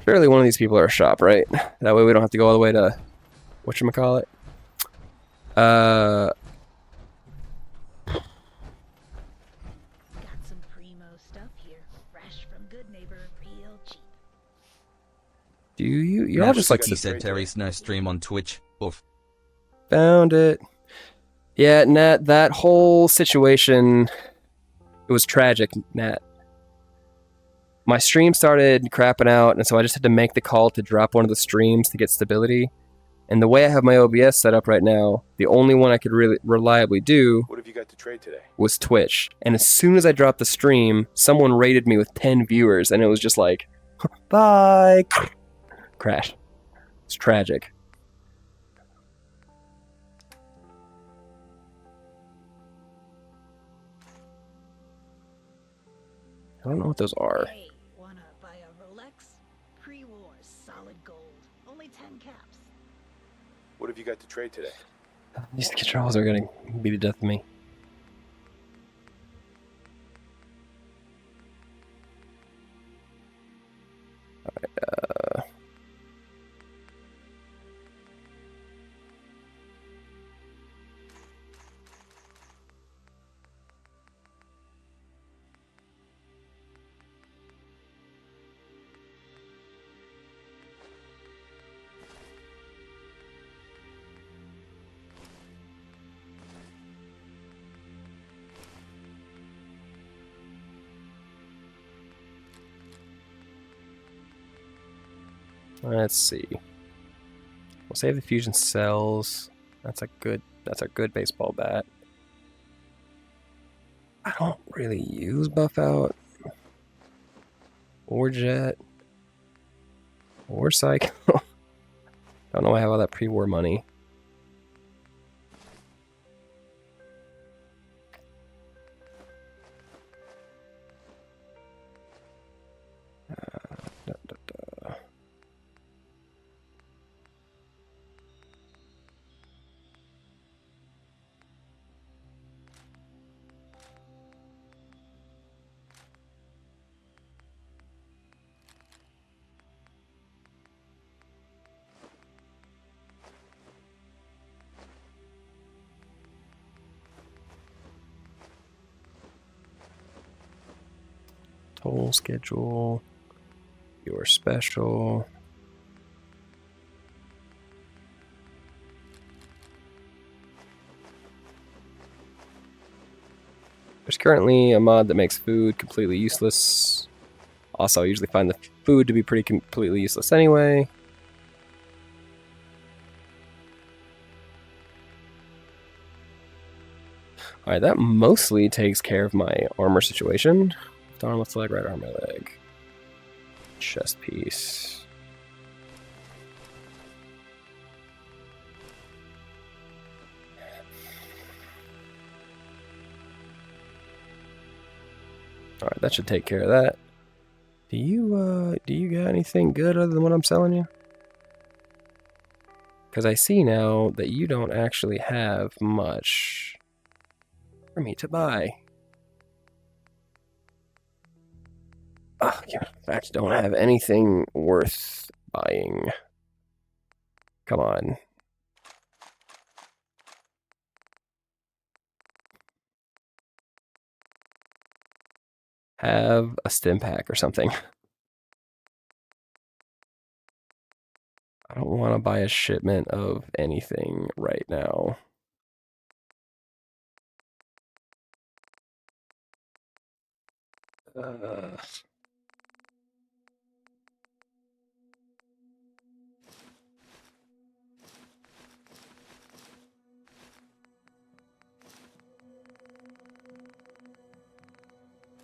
Speaker 8: Surely one of these people are a shop, right? That way we don't have to go all the way to whatchamacallit.
Speaker 20: Got some primo stuff here. Fresh from Good Neighbor, real cheap.
Speaker 8: Do you? Y'all just like
Speaker 9: he said Terry's no stream on Twitch. Oof.
Speaker 8: Found it. Yeah, Nat, that whole situation, it was tragic, Nat. My stream started crapping out, and so I just had to make the call to drop one of the streams to get stability. And the way I have my OBS set up right now, the only one I could really reliably do
Speaker 17: What have you got to trade today?
Speaker 8: was Twitch. And as soon as I dropped the stream, someone rated me with 10 viewers, and it was just like, bye! Crash. It's tragic. I don't know what those are.
Speaker 20: Hey, wanna buy a Rolex? Pre-war, solid gold, only 10 caps.
Speaker 17: What have you got to trade today?
Speaker 8: These controls are gonna beat the death of me. Alright, let's see. We'll save the fusion cells. That's a good baseball bat. I don't really use buff out or jet or psych. Don't know why I have all that pre-war money. Toll schedule, your special. There's currently a mod that makes food completely useless. Also, I usually find the food to be pretty completely useless anyway. Alright, that mostly takes care of my armor situation. Left arm, left leg, right arm, right leg. Chest piece. Alright, that should take care of that. Do you got anything good other than what I'm selling you? Because I see now that you don't actually have much for me to buy. Oh, you in fact don't have anything worth buying. Come on. Have a stim pack or something. I don't want to buy a shipment of anything right now.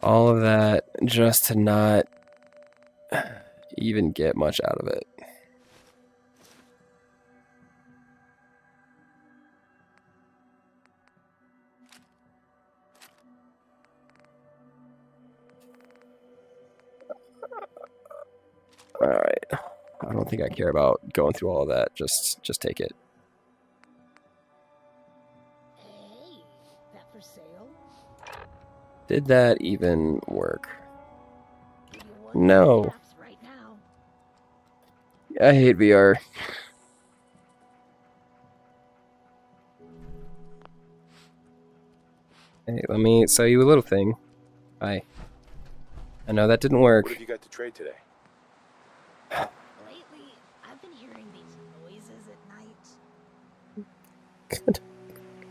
Speaker 8: All of that just to not even get much out of it. Alright. I don't think I care about going through all of that. Just take it.
Speaker 20: Hey, that for sale?
Speaker 8: Did that even work? No.
Speaker 20: Right now.
Speaker 8: I hate VR. Hey, let me sell you a little thing. Hi. I know that didn't work.
Speaker 17: What have you got to trade today?
Speaker 20: Lately, I've been hearing these noises at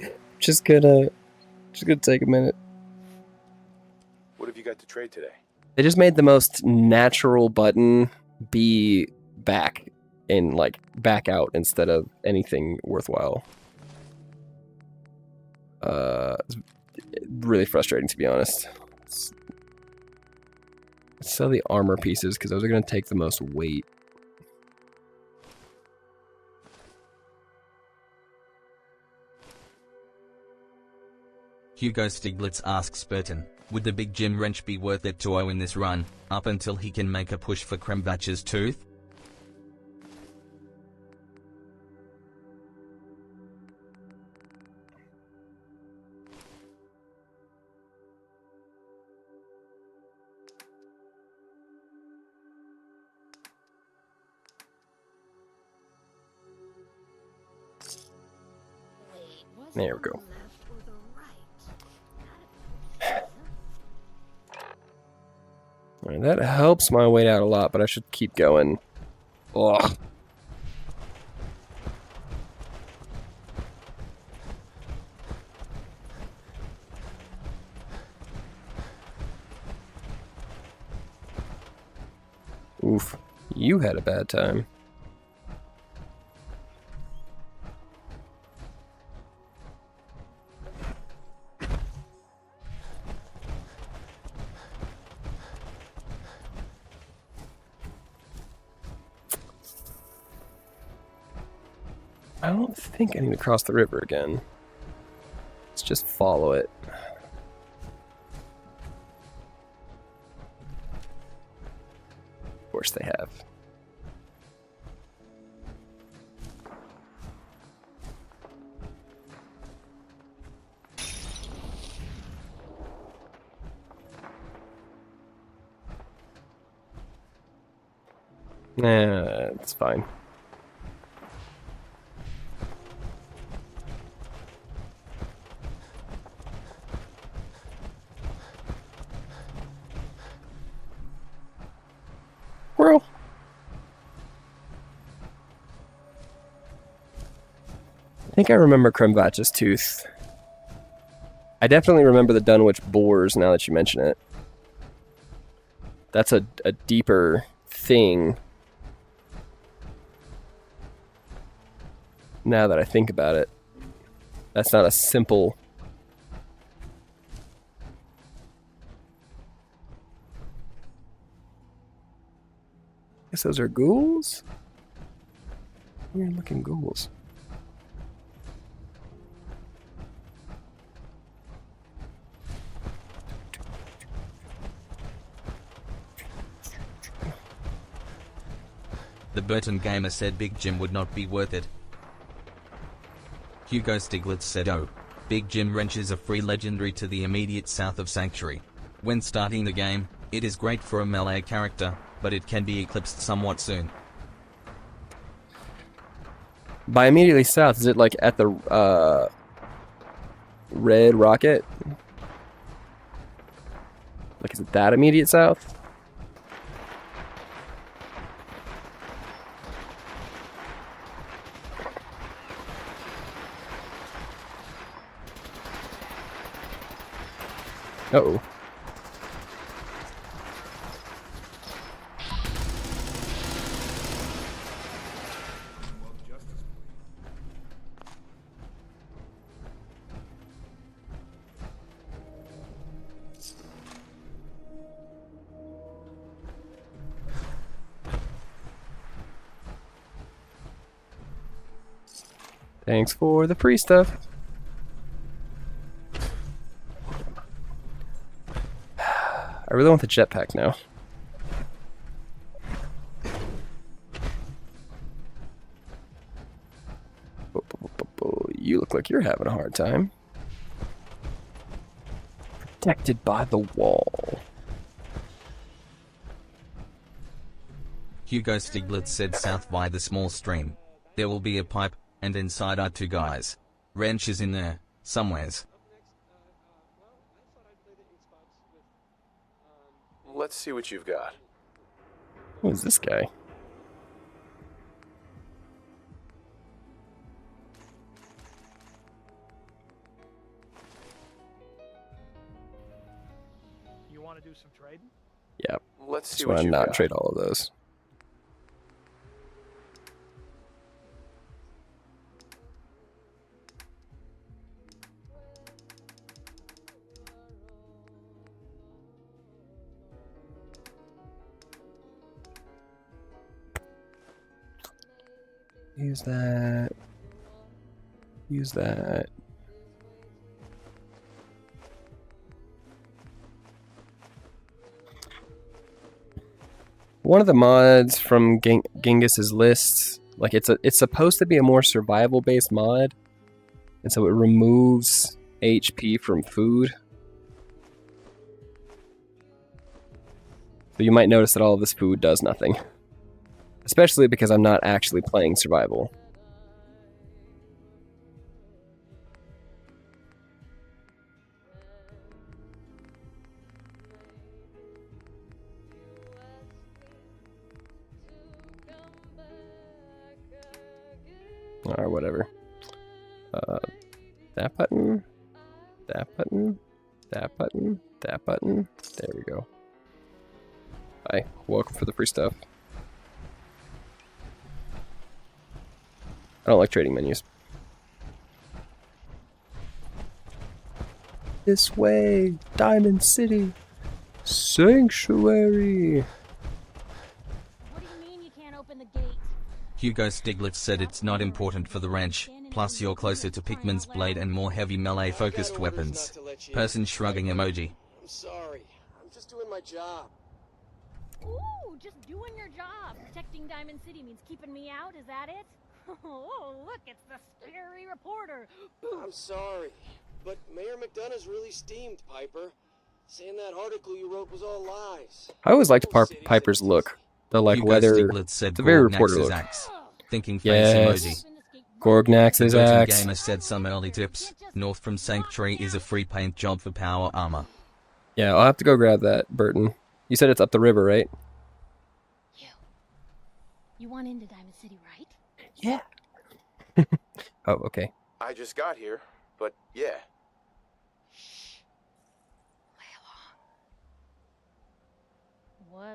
Speaker 20: night.
Speaker 8: Just gonna take a minute.
Speaker 17: What have you got to trade today?
Speaker 8: They just made the most natural button be back and like back out instead of anything worthwhile. It's really frustrating, to be honest. Let's sell the armor pieces because those are going to take the most weight.
Speaker 9: Hugo Stiglitz asks Burton, would the big gym wrench be worth it to owe in this run, up until he can make a push for Krembatch's tooth?
Speaker 8: There we go. Alright, that helps my weight out a lot, but I should keep going. Ugh. Oof. You had a bad time. I don't think I need to cross the river again. Let's just follow it. Of course they have. Nah, it's fine. Squirrel. I think I remember Krembatch's tooth. I definitely remember the Dunwich boars now that you mention it. That's a deeper thing now that I think about it. That's not a simple... I guess those are ghouls? Weird looking ghouls.
Speaker 9: The Burton gamer said Big Jim would not be worth it. Hugo Stiglitz said, "Oh, Big Jim wrenches are free legendary to the immediate south of Sanctuary. When starting the game, it is great for a melee character, but it can be eclipsed somewhat soon."
Speaker 8: By immediately south, is it like at the Red Rocket? Like, is it that immediate south? Uh-oh. Thanks for the free stuff. I really want the jetpack now. You look like you're having a hard time. Protected by the wall.
Speaker 9: Hugo Stiglitz said south by the small stream. There will be a pipe, and inside are two guys. Wrench is in there, somewheres.
Speaker 17: Let's see what you've got.
Speaker 8: Who is this guy?
Speaker 2: You want to do some trading?
Speaker 8: Yep.
Speaker 17: Let's see
Speaker 8: Just
Speaker 17: what
Speaker 8: want to
Speaker 17: you've
Speaker 8: not
Speaker 17: got.
Speaker 8: trade all of those. Use that. Use that. One of the mods from Gingas's list, like it's supposed to be a more survival based mod, and so it removes HP from food. So you might notice that all of this food does nothing. Especially because I'm not actually playing survival. Or whatever. That button. That button. That button. That button. There we go. Hi. Welcome for the free stuff. I don't like trading menus. This way, Diamond City, Sanctuary.
Speaker 20: What do you mean you can't open the gate?
Speaker 9: Hugo Stiglitz said it's not important for the wrench, plus you're closer to Pikmin's blade and more heavy melee-focused weapons. Person shrugging emoji.
Speaker 21: I'm sorry. I'm just doing my job.
Speaker 20: Ooh, just doing your job. Protecting Diamond City means keeping me out, is that it? Oh, look, it's the scary reporter.
Speaker 21: I'm sorry, but Mayor McDonough's really steamed, Piper. Saying that article you wrote was all lies.
Speaker 8: I always liked Piper's look. The like
Speaker 9: Hugo
Speaker 8: leather.
Speaker 9: Stiglitz said
Speaker 8: It's a very reporter
Speaker 9: Gorgnax's
Speaker 8: look.
Speaker 9: axe. Thinking face
Speaker 8: Yes.
Speaker 9: emoji.
Speaker 8: Gorgnax's
Speaker 9: Burton
Speaker 8: axe.
Speaker 9: Gamer said some early tips. North from Sanctuary is a free paint job for power armor.
Speaker 8: Yeah, I'll have to go grab that, Burton. You said it's up the river, right?
Speaker 20: You want into Diamond City, right?
Speaker 8: Yeah. Oh, okay.
Speaker 17: I just got here, but yeah.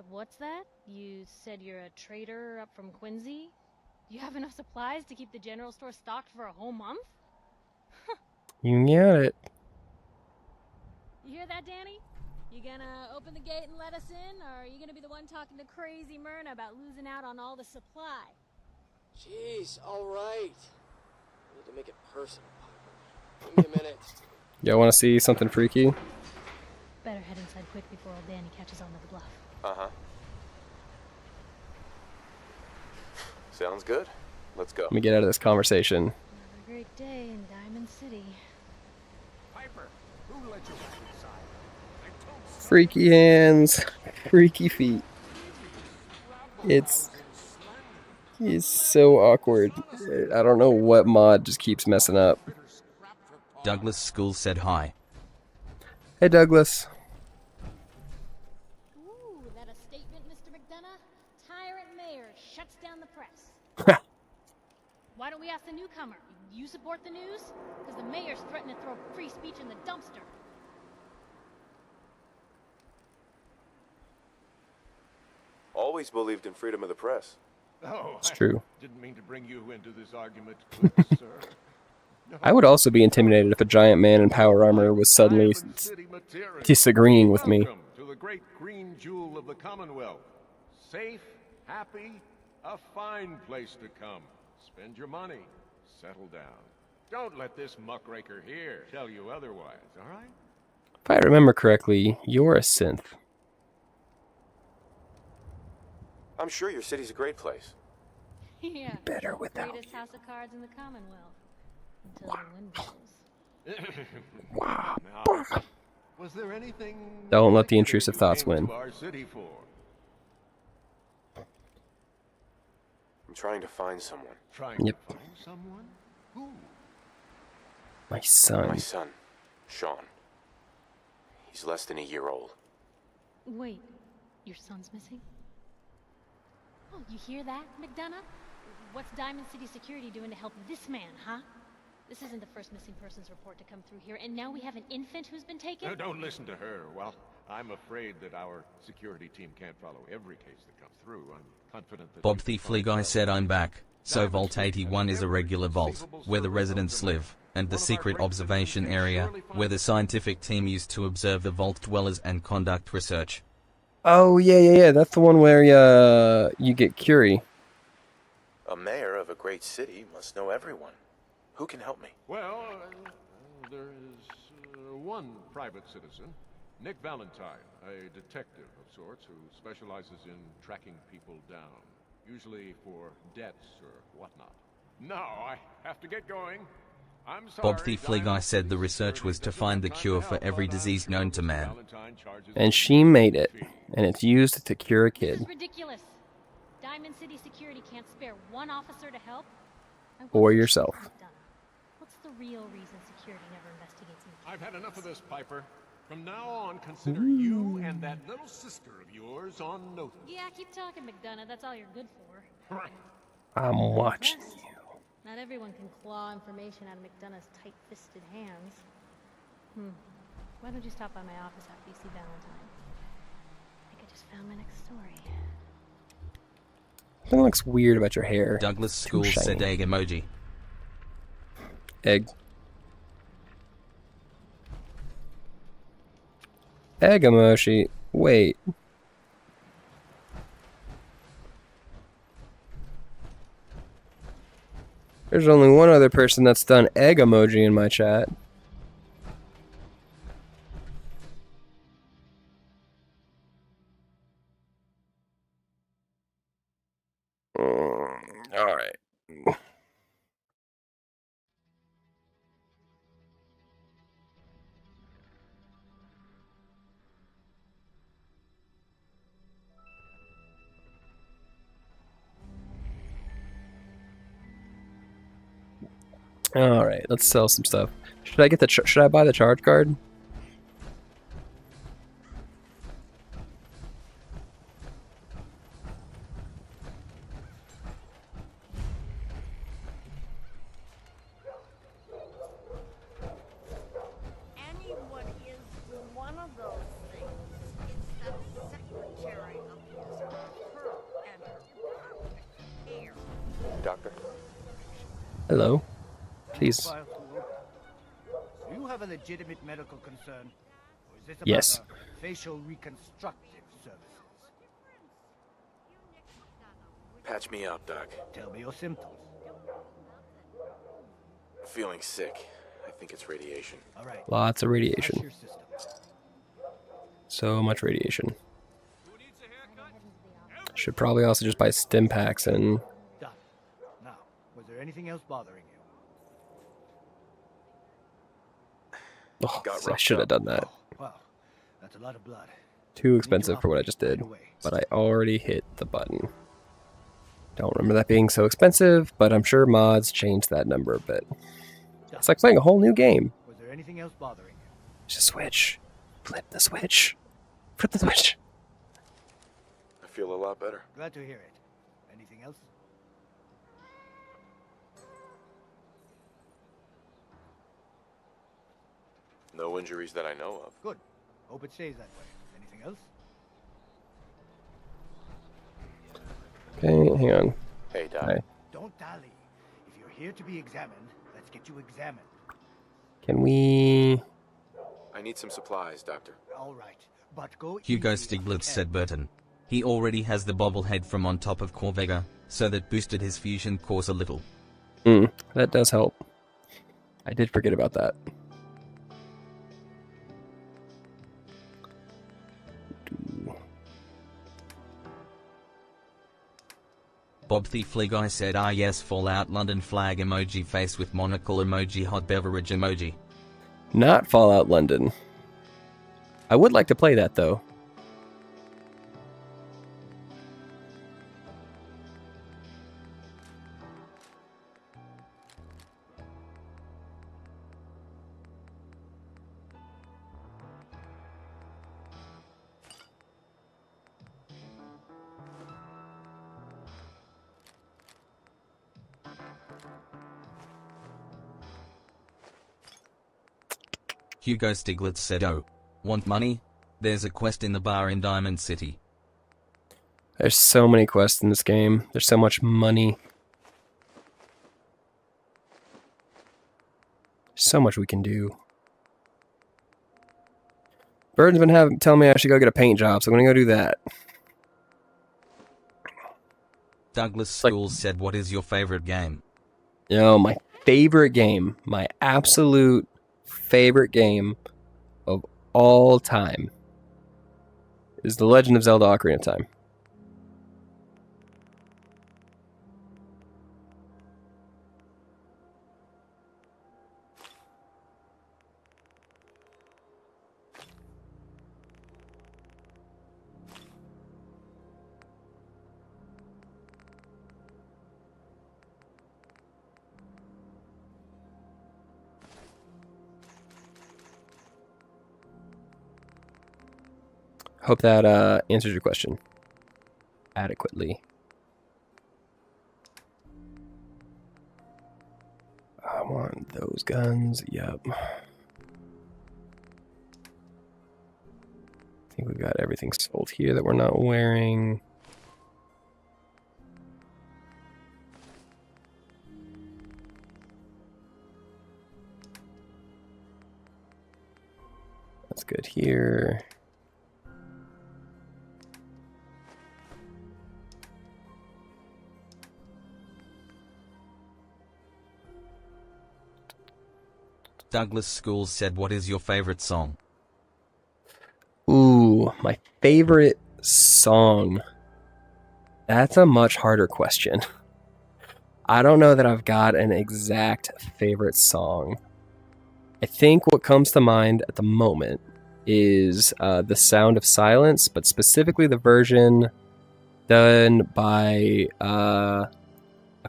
Speaker 20: what's that? You said you're a trader up from Quincy? You have enough supplies to keep the general store stocked for a whole month?
Speaker 8: You got it.
Speaker 20: You hear that, Danny? You gonna open the gate and let us in, or are you gonna be the one talking to crazy Myrna about losing out on all the supply?
Speaker 21: Jeez, alright. I need to make it personal, Piper. Give me a minute.
Speaker 8: Y'all want to see something freaky?
Speaker 20: Better head inside quick before old Danny catches on to the bluff.
Speaker 17: Uh-huh. Sounds good. Let's go.
Speaker 8: Let me get out of this conversation.
Speaker 20: Another great day in Diamond City.
Speaker 6: Piper, who let you back inside?
Speaker 8: Freaky hands, freaky feet. It's so awkward. I don't know what mod just keeps messing up.
Speaker 9: Douglas School said hi.
Speaker 8: Hey, Douglas.
Speaker 20: Ooh, that a statement, Mr. McDonough? Tyrant mayor shuts down the press. Why don't we ask the newcomer? You support the news? Because the mayor's threatening to throw free speech in the dumpster.
Speaker 17: Always believed in freedom of the press.
Speaker 16: Oh,
Speaker 8: It's true.
Speaker 16: Didn't mean to bring you into this argument, good sir.
Speaker 8: I would also be intimidated if a giant man in power armor was suddenly disagreeing with me.
Speaker 16: Welcome to the great green jewel of the Commonwealth. Safe, happy, a fine place to come. Spend your money, settle down. Don't let this muckraker here tell you otherwise, all right?
Speaker 8: If I remember correctly, you're a synth.
Speaker 17: I'm sure your city's a great place.
Speaker 20: Yeah.
Speaker 8: Better without
Speaker 20: Greatest house of cards in the Commonwealth. Until the wind blows.
Speaker 8: Wow.
Speaker 16: Now, was there anything
Speaker 8: Don't let the
Speaker 16: particular
Speaker 8: intrusive
Speaker 16: you
Speaker 8: thoughts
Speaker 16: came
Speaker 8: win.
Speaker 16: to our city for?
Speaker 17: I'm trying to find someone.
Speaker 16: Trying
Speaker 8: Yep.
Speaker 16: to find someone? Who?
Speaker 8: My son.
Speaker 17: My son, Sean. He's less than a year old.
Speaker 20: Wait, your son's missing? Oh, you hear that, McDonough? What's Diamond City Security doing to help this man, huh? This isn't the first missing persons report to come through here, and now we have an infant who's been taken?
Speaker 16: No, don't listen to her. Well, I'm afraid that our security team can't follow every case that comes through. I'm confident that...
Speaker 9: Bob Thief Lee Guy said I'm back. So Vault 81 is a regular vault, where the residents live, and the secret observation area, where the scientific team used to observe the vault dwellers and conduct research.
Speaker 8: Oh, yeah. That's the one where you get Curie.
Speaker 17: A mayor of a great city must know everyone. Who can help me?
Speaker 16: Well, there is one private citizen, Nick Valentine, a detective of sorts who specializes in tracking people down, usually for debts or whatnot. Now, I have to get going. I'm sorry.
Speaker 9: Bob Thief Lee Guy said the research was to find the cure for every disease known to man.
Speaker 8: And she made it. And it's used to cure a
Speaker 20: This
Speaker 8: kid.
Speaker 20: is ridiculous. Diamond City Security can't spare one officer to help?
Speaker 8: Or yourself.
Speaker 20: What's the real reason security never investigates me?
Speaker 16: I've had enough of this, Piper. From now on, consider you and that little sister of yours on notice.
Speaker 20: Yeah, keep talking, McDonough. That's all you're good for.
Speaker 8: I'm watching you.
Speaker 20: Not everyone can claw information out of McDonough's tight-fisted hands. Why don't you stop by my office after you see Valentine? I think I just found my next story.
Speaker 8: Something looks weird about your hair.
Speaker 9: Douglas
Speaker 8: Too
Speaker 9: School said
Speaker 8: shiny.
Speaker 9: egg emoji.
Speaker 8: Egg. Egg emoji. Wait. There's only one other person that's done egg emoji in my chat. Alright. Alright, let's sell some stuff. Should I get the should I buy the charge card?
Speaker 1: Anyone is one of those things. It's the secretary of
Speaker 8: Hello. Please.
Speaker 1: Do you have a legitimate medical concern? Or is this about
Speaker 8: Yes.
Speaker 1: facial reconstructive services?
Speaker 17: Patch me up, Doc.
Speaker 1: Tell me your symptoms.
Speaker 17: Feeling sick. I think it's radiation.
Speaker 1: All right.
Speaker 8: Lots of radiation.
Speaker 1: Flush your system.
Speaker 8: So much radiation. Should probably also just buy stim packs and...
Speaker 1: Done. Now, was there anything else bothering you?
Speaker 8: Oh, I should have done that.
Speaker 1: Wow, that's a lot of blood.
Speaker 8: Too expensive for what I just did. But I already hit the button. Don't remember that being so expensive, but I'm sure mods changed that number a bit. It's like playing a whole new game.
Speaker 1: Was there anything else bothering you?
Speaker 8: Just switch. Flip the switch. Flip the switch.
Speaker 17: I feel a lot better.
Speaker 1: Glad to hear it. Anything else?
Speaker 17: No injuries that I know of.
Speaker 1: Good. Hope it stays that way. Anything else?
Speaker 8: Okay, hang on.
Speaker 17: Hey, Doc.
Speaker 8: Hi.
Speaker 1: Don't dally. If you're here to be examined, let's get you examined.
Speaker 8: Can we...
Speaker 17: I need some supplies, Doctor.
Speaker 1: All right, but go
Speaker 9: Hugo Stiglitz said Burton. He already has the bobblehead from on top of Corvega, so that boosted his fusion course a little.
Speaker 8: That does help. I did forget about that.
Speaker 9: Bob the Flea Guy said, ah yes, Fallout London flag emoji face with monocle emoji hot beverage emoji.
Speaker 8: Not Fallout London. I would like to play that though.
Speaker 9: Hugo Stiglitz said, oh, want money? There's a quest in the bar in Diamond City.
Speaker 8: There's so many quests in this game. There's so much money. So much we can do. Burton's been telling me I should go get a paint job, so I'm gonna go do that.
Speaker 9: Douglas Schools said, what is your favorite game?
Speaker 8: You know, my favorite game, my absolute favorite game of all time is The Legend of Zelda Ocarina of Time. Hope that answers your question adequately. I want those guns. Yep. I think we've got everything sold here that we're not wearing. That's good here.
Speaker 9: Douglas Schools said, what is your favorite song?
Speaker 8: Ooh, my favorite song. That's a much harder question. I don't know that I've got an exact favorite song. I think what comes to mind at the moment is The Sound of Silence, but specifically the version done by a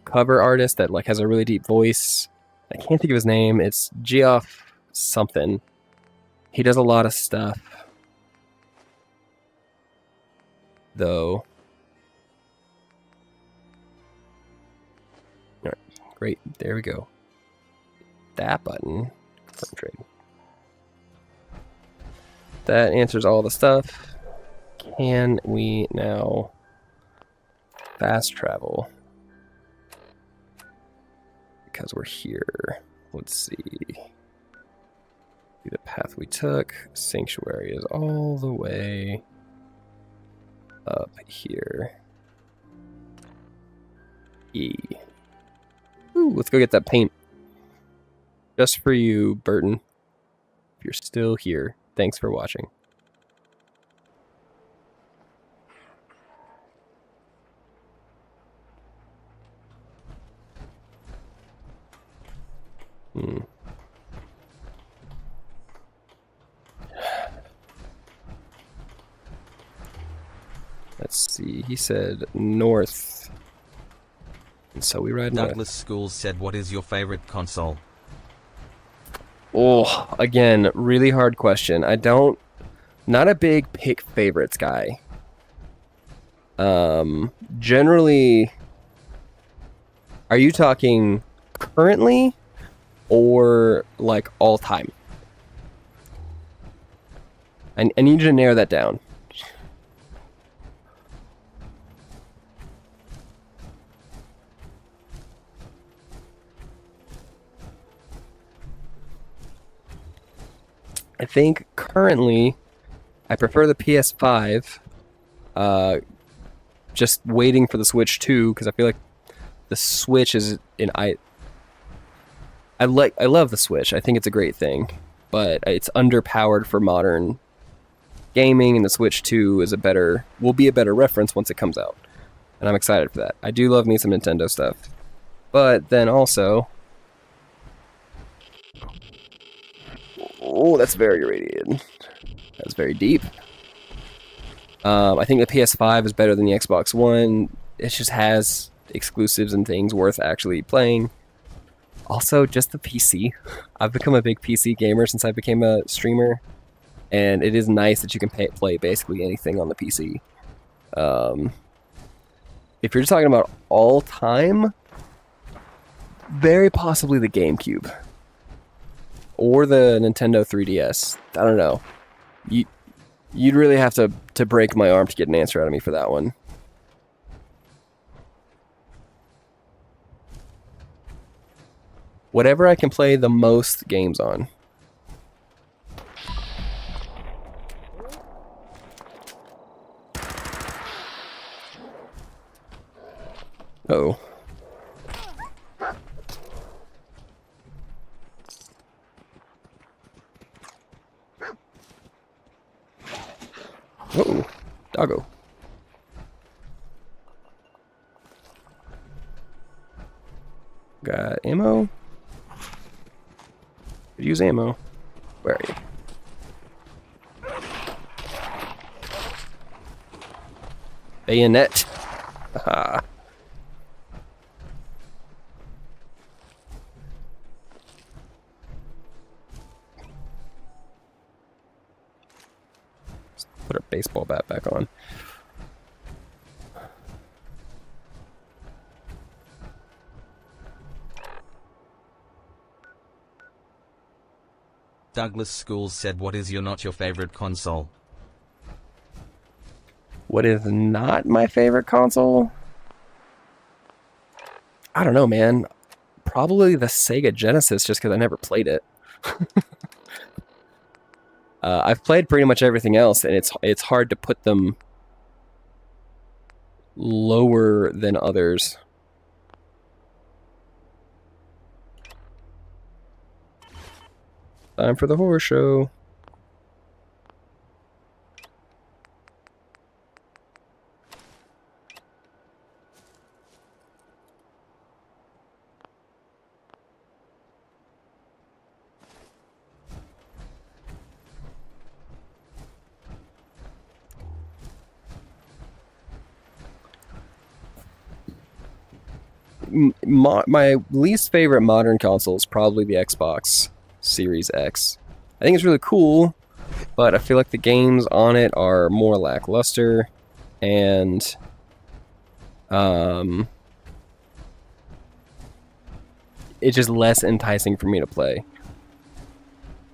Speaker 8: cover artist that like has a really deep voice. I can't think of his name. It's Geoff something. He does a lot of stuff, though. All right, great. There we go. That button. Confirm trade. That answers all the stuff. Can we now fast travel? because we're here. Let's see. The path we took. Sanctuary is all the way up here. E. Ooh, let's go get that paint. Just for you, Burton. If you're still here, thanks for watching. Let's see, he said north. And so we ride north.
Speaker 9: Douglas Schools said, what is your favorite console?
Speaker 8: Oh, again, really hard question. Not a big pick favorites guy. Generally, are you talking currently or like all time? I need you to narrow that down. I think currently I prefer the PS5. Just waiting for the Switch 2 because I feel like the Switch is I love the Switch. I think it's a great thing, but it's underpowered for modern gaming, and the Switch 2 is will be a better reference once it comes out. And I'm excited for that. I do love me some Nintendo stuff. But then also, oh, that's very irradiated. That's very deep. I think the PS5 is better than the Xbox One. It just has exclusives and things worth actually playing. Also, just the PC. I've become a big PC gamer since I became a streamer, and it is nice that you can play basically anything on the PC. If you're just talking about all time, very possibly the GameCube. Or the Nintendo 3DS. I don't know. You'd really have to break my arm to get an answer out of me for that one. Whatever I can play the most games on. Uh-oh. Uh-oh. Doggo. Got ammo? Could use ammo. Where are you? Bayonet. Haha. Put our baseball bat back on.
Speaker 9: Douglas Schools said, what is not your favorite console?
Speaker 8: What is not my favorite console? I don't know, man. Probably the Sega Genesis, just because I never played it. I've played pretty much everything else, and it's hard to put them lower than others. Time for the horror show. My least favorite modern console is probably the Xbox Series X. I think it's really cool, but I feel like the games on it are more lackluster, and it's just less enticing for me to play.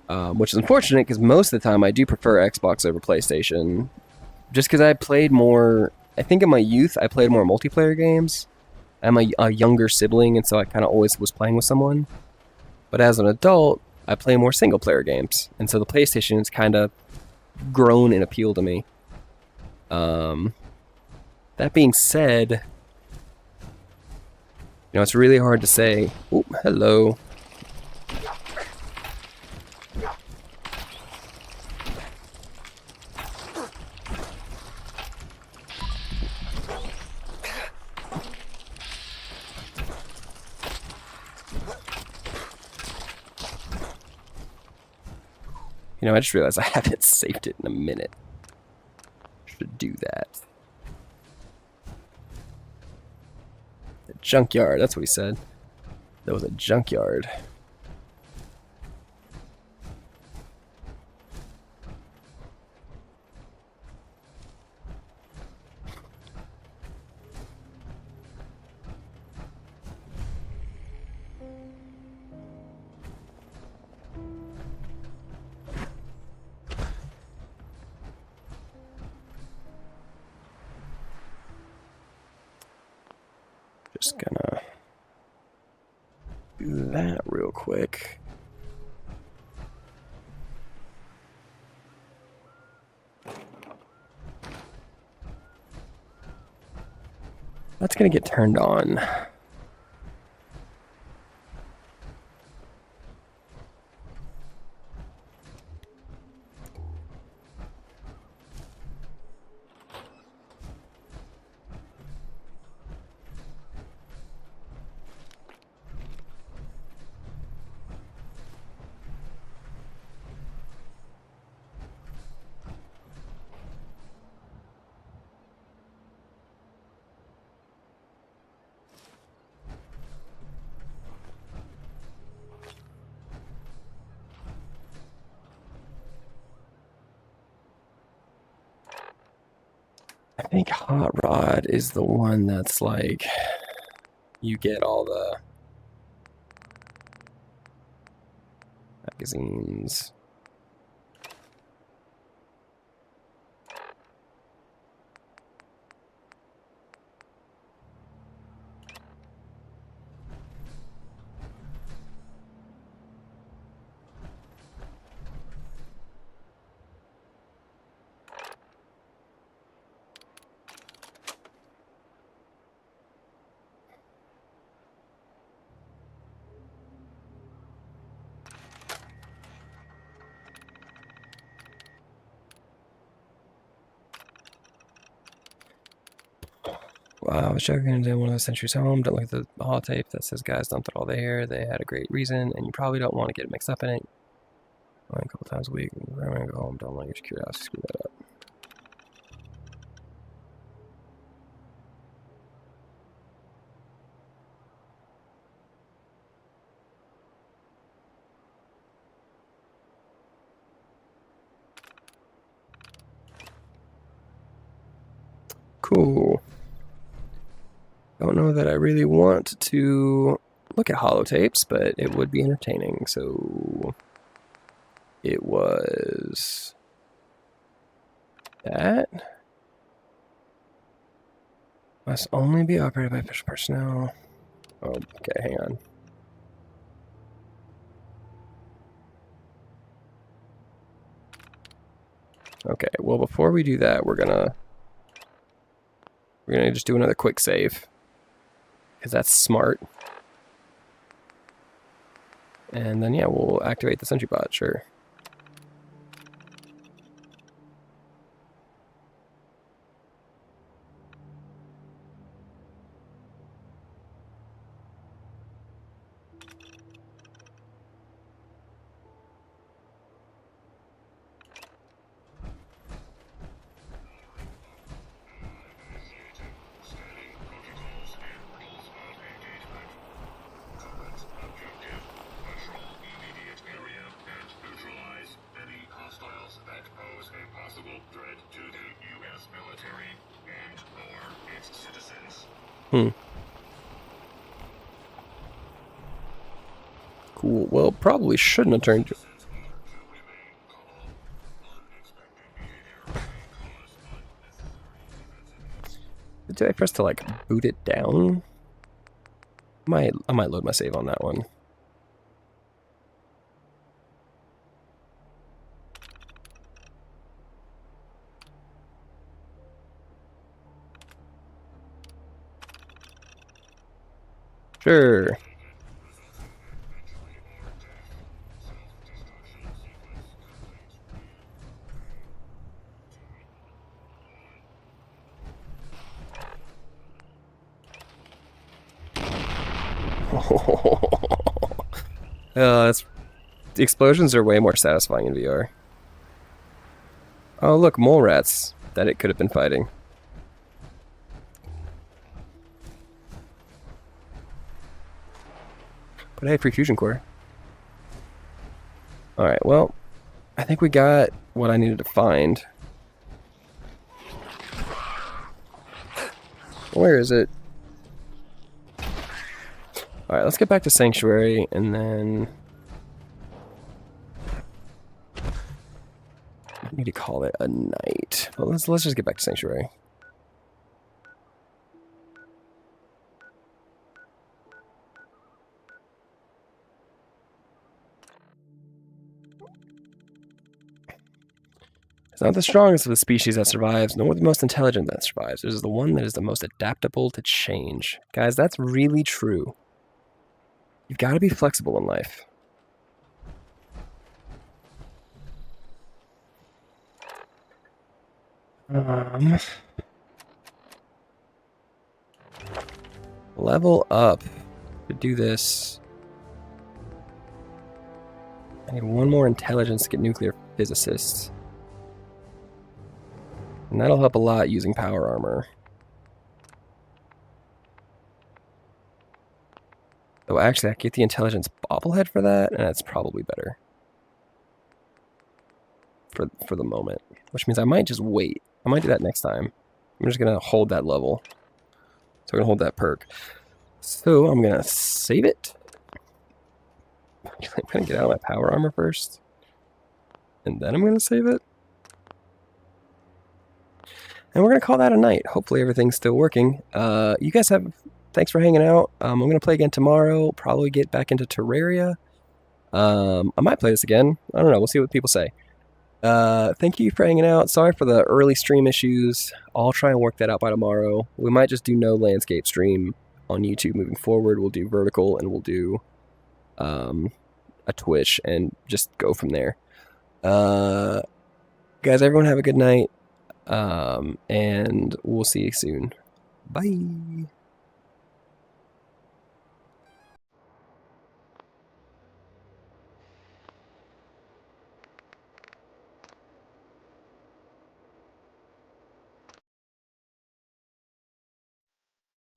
Speaker 8: Which is unfortunate, because most of the time I do prefer Xbox over PlayStation, just because I played more. I think in my youth I played more multiplayer games, I'm a younger sibling, and so I kind of always was playing with someone. But as an adult, I play more single-player games, and so the PlayStation has kind of grown in appeal to me. That being said, you know, it's really hard to say. Oh, hello. You know, I just realized I haven't saved it in a minute. Should do that. The junkyard, that's what he said. There was a junkyard. Just gonna do that real quick. That's gonna get turned on. I think Hot Rod is the one that's like, you get all the magazines. Wow, I was joking into one of the Century's home. Don't look at the holotape that says guys dumped it all there. They had a great reason, and you probably don't want to get mixed up in it. Only a couple times a week. I'm going to go home. Don't want to get your curiosity. Screw that up. Cool. Don't know that I really want to look at holotapes, but it would be entertaining. So it was that must only be operated by official personnel. Oh, okay, hang on. Okay, well, before we do that, we're gonna just do another quick save. Because that's smart. And then, yeah, we'll activate the sentry bot, sure. Cool. Well, probably shouldn't have turned. Did I press to like boot it down? I might load my save on that one. Sure. The explosions are way more satisfying in VR. Oh, look, mole rats that it could have been fighting. But hey, free fusion core. Alright, well, I think we got what I needed to find. Where is it? Alright, let's get back to Sanctuary, and then... I need to call it a night. Well, let's just get back to Sanctuary. It's not the strongest of the species that survives, nor the most intelligent that survives. It is the one that is the most adaptable to change. Guys, that's really true. You've got to be flexible in life. Level up. To do this, I need one more intelligence to get nuclear physicists. And that'll help a lot using power armor. Though actually, I get the intelligence bobblehead for that, and that's probably better. For the moment. Which means I might just wait. I might do that next time. I'm just going to hold that level. So I'm going to hold that perk. So I'm going to save it. I'm going to get out of my power armor first. And then I'm going to save it. And we're going to call that a night. Hopefully everything's still working. You guys have... Thanks for hanging out. I'm going to play again tomorrow. Probably get back into Terraria. I might play this again. I don't know. We'll see what people say. Thank you for hanging out. Sorry for the early stream issues. I'll try and work that out by tomorrow. We might just do no landscape stream on YouTube moving forward. We'll do vertical and we'll do a Twitch and just go from there. Guys, everyone have a good night. And we'll see you soon. Bye.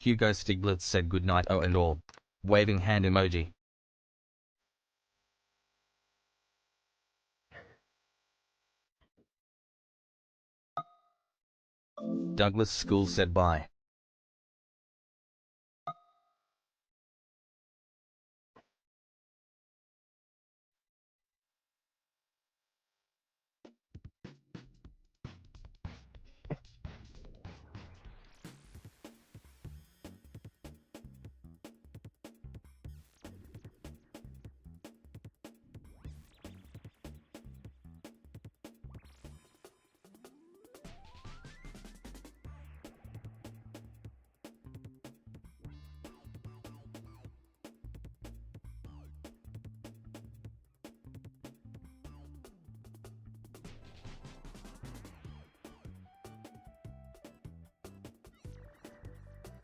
Speaker 9: Hugo Stiglitz said goodnight oh and all. Waving hand emoji. Douglas School said bye.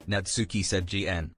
Speaker 9: Natsuki said GN.